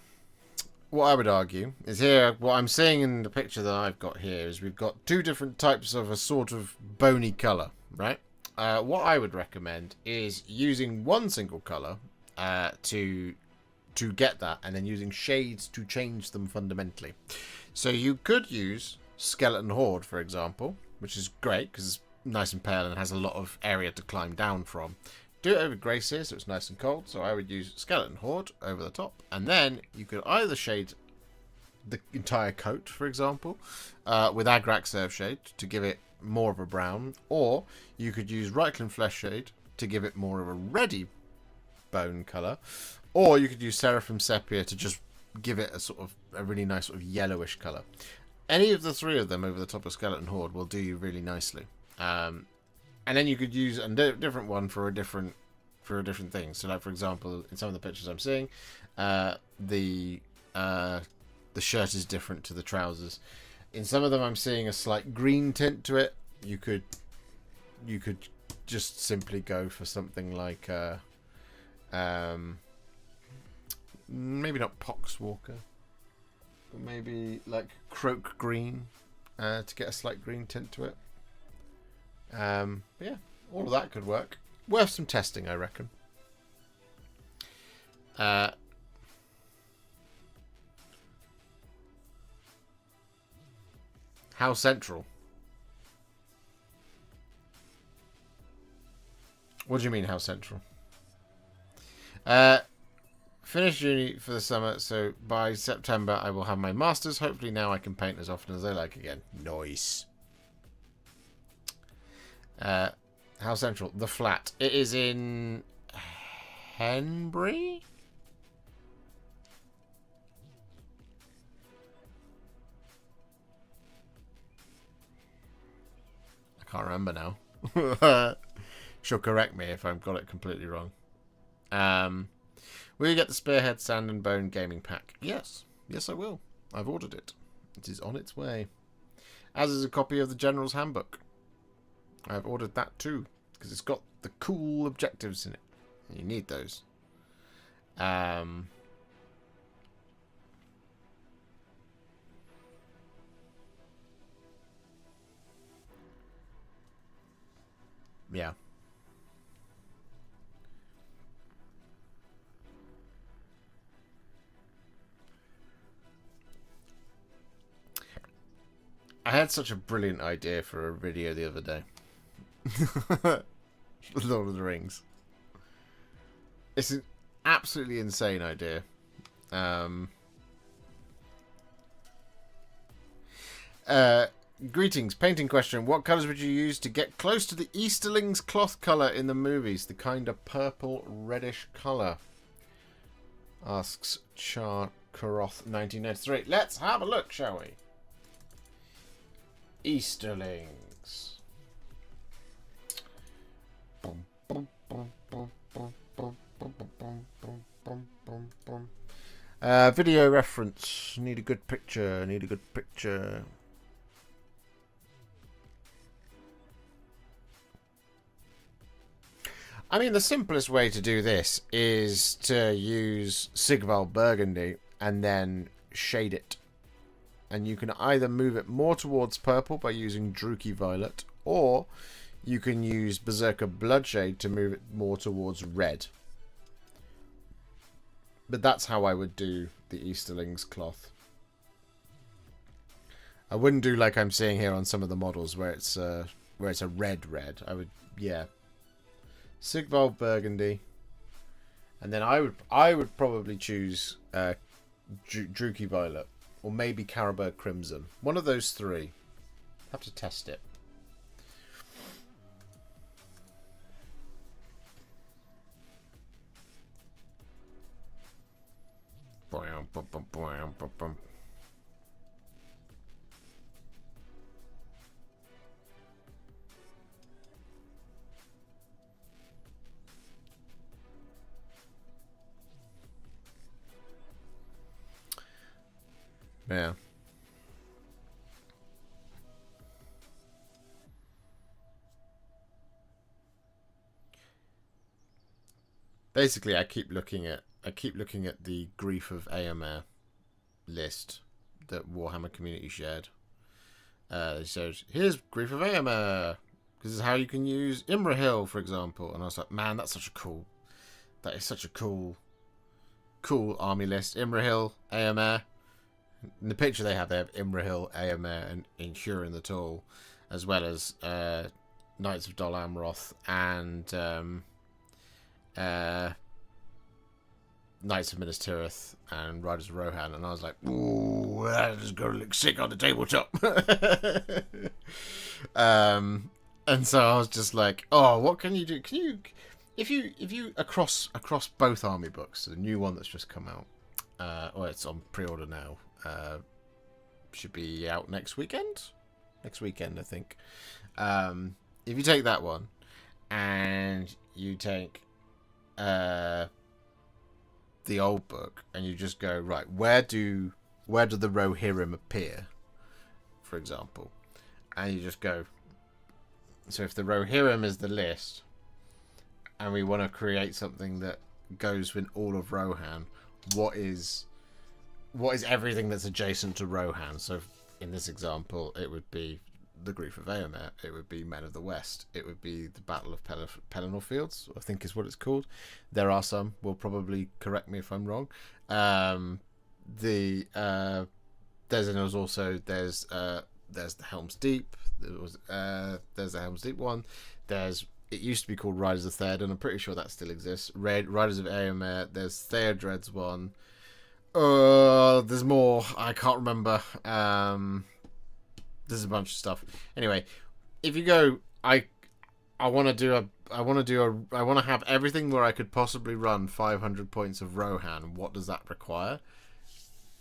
what I would argue, is here, what I'm seeing in the picture that I've got here is we've got 2 different types of a sort of bony colour, right? What I would recommend is using one single colour to get that, and then using shades to change them fundamentally. So you could use Skeleton Horde, for example, which is great because it's nice and pale and has a lot of area to climb down from. Do it over grey sear so it's nice and cold. So I would use Skeleton Horde over the top. And then you could either shade the entire coat, for example, with Agrak Surf Shade to give it more of a brown. Or you could use Reichland Flesh Shade to give it more of a reddy bone colour. Or you could use Seraphim Sepia to just give it a sort of a really nice sort of yellowish colour. Any of the 3 of them over the top of Skeleton Horde will do you really nicely. And then you could use a different one for a different thing. So, like for example, in some of the pictures I'm seeing, the the shirt is different to the trousers. In some of them, I'm seeing a slight green tint to it. You could just simply go for something like maybe not Poxwalker, but maybe like Croak Green to get a slight green tint to it. But yeah, all of that could work. Worth some testing, I reckon. How central? What do you mean, how central? Finished uni for the summer, so by September I will have my masters. Hopefully now I can paint as often as I like again. Nice. How central? The flat. It is in Henbury? I can't remember now. She'll correct me if I've got it completely wrong. Will you get the Spearhead Sand and Bone gaming pack? Yes. Yes, I will. I've ordered it. It is on its way. As is a copy of the General's Handbook. I've ordered that too, because it's got the cool objectives in it. You need those. Yeah. I had such a brilliant idea for a video the other day. Lord of the Rings. It's an absolutely insane idea. Greetings. Painting question. What colours would you use to get close to the Easterlings cloth colour in the movies? The kind of purple reddish colour. Asks Charkaroth 1993. Let's have a look, shall we? Easterlings. Video reference. Need a good picture. Need a good picture. I mean, the simplest way to do this is to use Sigval Burgundy and then shade it. And you can either move it more towards purple by using Druchii Violet, or you can use Berserker Bloodshade to move it more towards red. But that's how I would do the Easterlings cloth. I wouldn't do like I'm seeing here on some of the models where it's a red. I would, yeah. Sigval Burgundy, and then I would probably choose Druchii Violet, or maybe Carroburg Crimson. One of those three. Have to test it. Yeah. Basically, I keep looking at the Grief of Aomer list that Warhammer Community shared. So here's Grief of Aomer. This is how you can use Imrahil, for example. And I was like, man, that is such a cool army list. Imrahil, Aomer. In the picture they have Imrahil, Aomer, and Inhurin the Tall, as well as Knights of Dol Amroth and Knights of Minas Tirith and Riders of Rohan, and I was like, ooh, that is going to look sick on the tabletop. And so I was just like, oh, what can you do? Can you, if you across both army books, the new one that's just come out, well, it's on pre-order now. Should be out next weekend. Next weekend, I think. If you take that one and you take the old book and you just go, right, where do where do the Rohirrim appear, for example, and you just go. So if the Rohirrim is the list, and we want to create something that goes with all of Rohan, what is everything that's adjacent to Rohan? So in this example, it would be the Grief of Eomer, it would be Men of the West, it would be the Battle of Pelennor Fields, I think is what it's called. There are some, will probably correct me if I'm wrong. There's the Helm's Deep. There's the Helm's Deep one. It used to be called Riders of Theoden, and I'm pretty sure that still exists. Riders of Eomer. There's Theodred's one. There's more. I can't remember. There's a bunch of stuff. Anyway, if you go, I want to have everything where I could possibly run 500 points of Rohan. What does that require?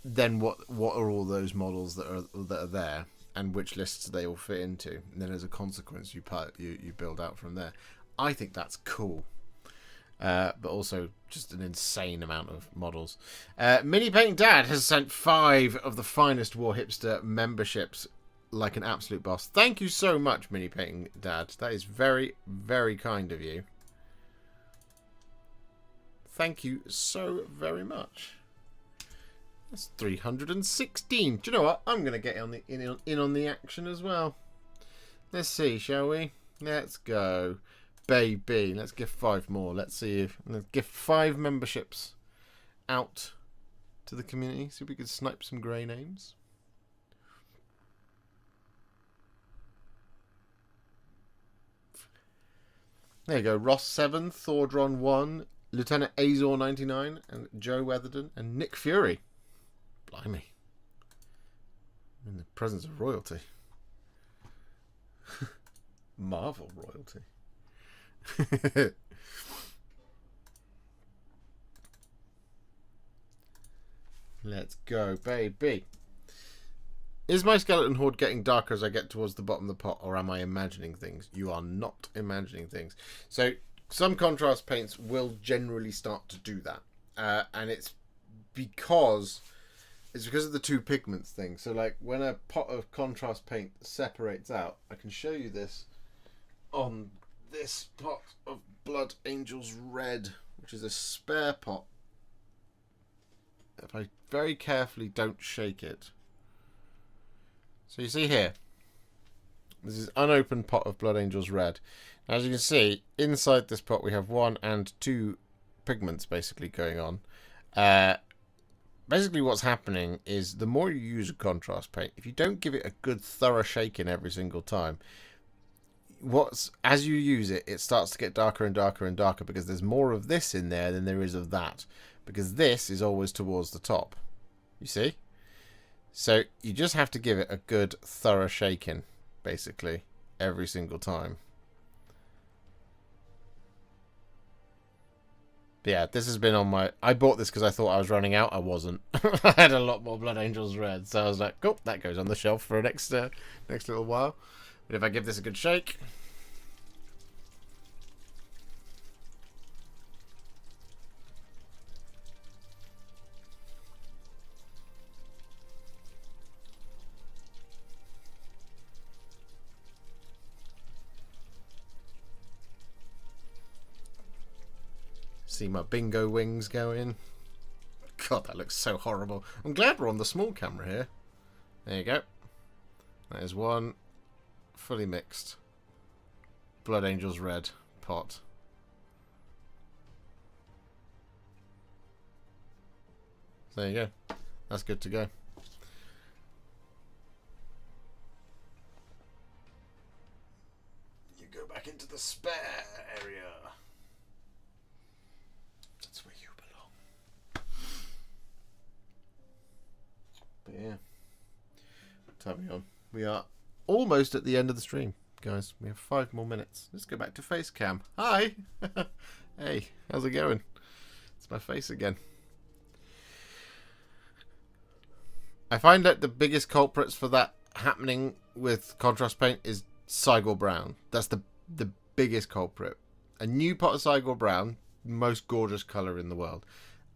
Then what are all those models that are there, and which lists they all fit into? And then as a consequence, you build out from there. I think that's cool. But also just an insane amount of models. Mini Painting Dad has sent 5 of the finest Warhipster memberships like an absolute boss. Thank you so much, Mini Painting Dad. That is very, very kind of you. Thank you so very much. That's 316. Do you know what? I'm going to get in on the action as well. Let's see, shall we? Let's go. Baby. Let's give 5 more. Let's give 5 memberships out to the community. See if we can snipe some grey names. There you go. Ross 7, Thordron 1, Lieutenant Azor 99, and Joe Weatherden, and Nick Fury. Blimey. In the presence of royalty. Marvel royalty. Let's go, baby. Is my skeleton horde getting darker as I get towards the bottom of the pot, or am I imagining things? You are not imagining things. So some contrast paints will generally start to do that, and it's because of the 2 pigments thing. So like when a pot of contrast paint separates out, I can show you this on this pot of Blood Angels Red, which is a spare pot. If I very carefully don't shake it. So you see here, this is unopened pot of Blood Angels Red. Now, as you can see, inside this pot we have 1 and 2 pigments basically going on. Basically what's happening is the more you use a contrast paint, if you don't give it a good thorough shaking every single time, as you use it, it starts to get darker and darker and darker because there's more of this in there than there is of that. Because this is always towards the top. You see? So you just have to give it a good thorough shaking, basically, every single time. But yeah, this has been on my... I bought this because I thought I was running out. I wasn't. I had a lot more Blood Angels Red. So I was like, cool, that goes on the shelf for a next little while. But if I give this a good shake... See my bingo wings going. God, that looks so horrible. I'm glad we're on the small camera here. There you go. That is 1 fully mixed Blood Angels Red pot. So there you go. That's good to go. You go back into the spare area. That's where you belong. But yeah. Time on. We are almost at the end of the stream, guys. We have 5 more minutes. Let's go back to face cam. Hi. Hey, how's it going? It's my face again. I find that the biggest culprits for that happening with contrast paint is Cygor Brown. That's the biggest culprit. A new pot of Cygor Brown, most gorgeous colour in the world.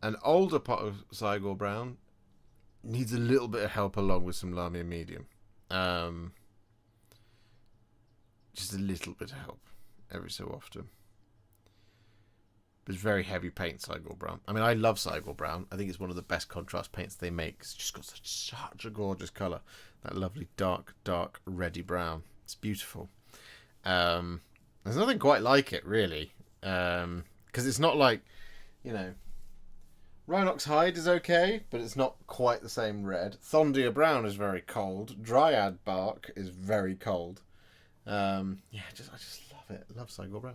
An older pot of Cygor Brown, needs a little bit of help along with some Lamia medium. Just a little bit of help every so often. But it's very heavy paint, Cygor Brown. I mean, I love Cygor Brown. I think it's one of the best contrast paints they make. It's just got such a gorgeous colour. That lovely dark, reddy brown. It's beautiful. There's nothing quite like it, really. Because it's not like, you know... Rhinox Hide is okay, but it's not quite the same red. Thondia Brown is very cold. Dryad Bark is very cold. I just love it. I love Cygor Brown.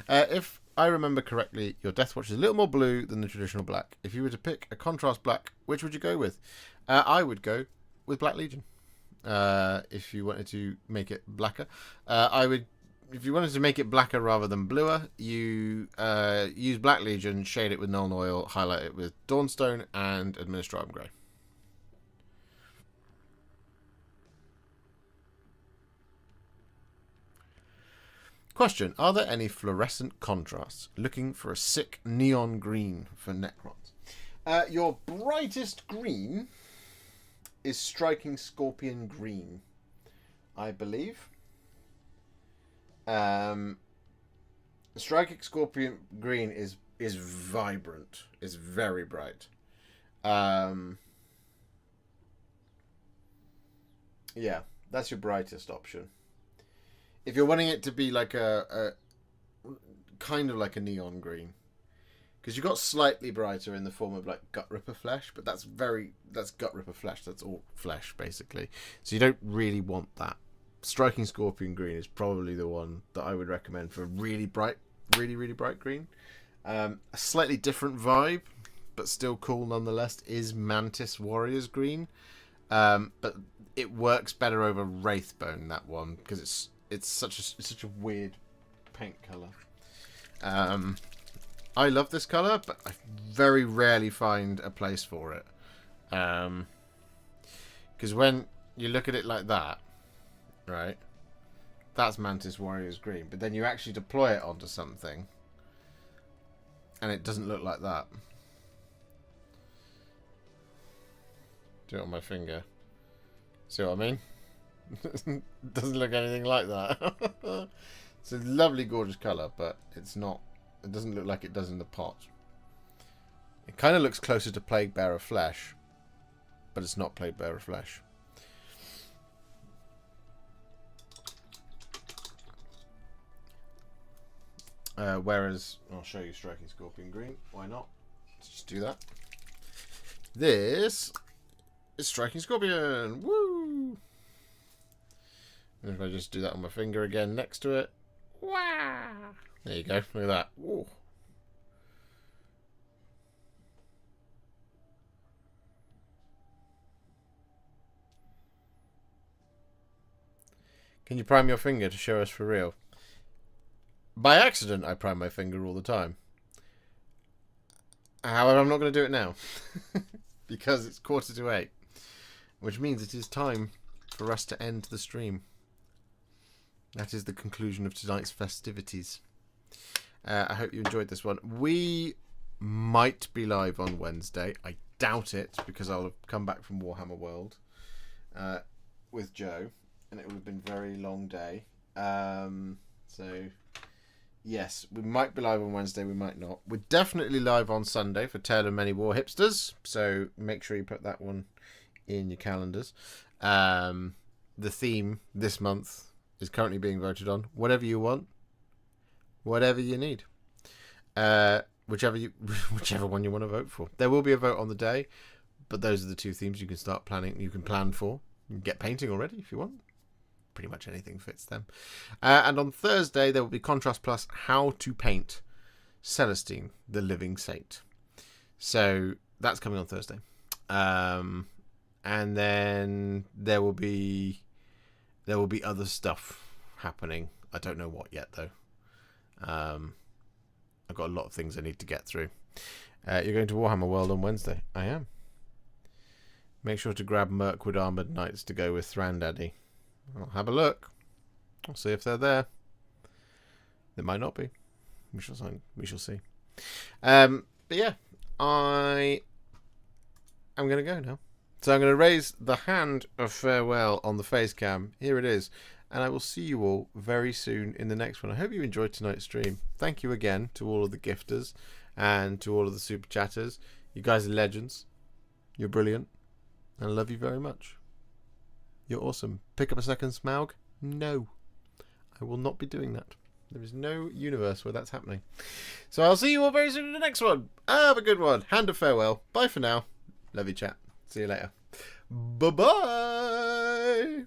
If I remember correctly, your Deathwatch is a little more blue than the traditional black. If you were to pick a contrast black, which would you go with? I would go with Black Legion. If you wanted to make it blacker, if you wanted to make it blacker rather than bluer, you use Black Legion, shade it with Nuln Oil, highlight it with Dawnstone, and Administratum Grey. Question: are there any fluorescent contrasts? Looking for a sick neon green for Necrons. Your brightest green is Striking Scorpion Green, I believe. Striking Scorpion Green is vibrant. It's very bright. Yeah, that's your brightest option. If you're wanting it to be like a kind of like a neon green, because you've got slightly brighter in the form of like Gut Ripper Flesh, but that's Gut Ripper Flesh. That's all flesh basically. So you don't really want that. Striking Scorpion Green is probably the one that I would recommend for really bright, really bright green. A slightly different vibe, but still cool nonetheless, is Mantis Warriors Green. But it works better over Wraithbone, that one, because it's such a weird paint color. I love this color, but I very rarely find a place for it. Because when you look at it like that, right, that's Mantis Warriors Green, but then you actually deploy it onto something, and it doesn't look like that. Do it on my finger. See what I mean? Doesn't look anything like that. It's a lovely, gorgeous colour, but it's not. It doesn't look like it does in the pot. It kind of looks closer to Plague Bearer Flesh, but it's not Plague Bearer Flesh. Whereas, I'll show you Striking Scorpion Green. Why not? Let's just do that. This is Striking Scorpion. Woo! And if I just do that on my finger again next to it. Wow! There you go. Look at that. Ooh. Can you prime your finger to show us for real? By accident, I prime my finger all the time. However, I'm not going to do it now. Because it's 7:45. Which means it is time for us to end the stream. That is the conclusion of tonight's festivities. I hope you enjoyed this one. We might be live on Wednesday. I doubt it, because I'll have come back from Warhammer World with Joe. And it will have been a very long day. So... yes, we might be live on Wednesday, we might not. We're definitely live on Sunday for Tale of Many Warhipsters, so make sure you put that one in your calendars. The theme this month is currently being voted on. Whatever you want, whatever you need. Whichever one you want to vote for. There will be a vote on the day, but those are the two themes you can start planning. You can plan for. You can get painting already if you want. Pretty much anything fits them. And on Thursday, there will be Contrast Plus How to Paint Celestine, the Living Saint. So that's coming on Thursday. And then there will be other stuff happening. I don't know what yet, though. I've got a lot of things I need to get through. You're going to Warhammer World on Wednesday. I am. Make sure to grab Mirkwood Armoured Knights to go with Thranduil. I'll have a look. I'll see if they're there. They might not be. We shall see. But yeah, I am going to go now. So I'm going to raise the hand of farewell on the face cam. Here it is. And I will see you all very soon in the next one. I hope you enjoyed tonight's stream. Thank you again to all of the gifters and to all of the super chatters. You guys are legends. You're brilliant. And I love you very much. You're awesome. Pick up a second, Smaug? No. I will not be doing that. There is no universe where that's happening. So I'll see you all very soon in the next one. Have a good one. Hand of farewell. Bye for now. Love you, chat. See you later. Bye-bye.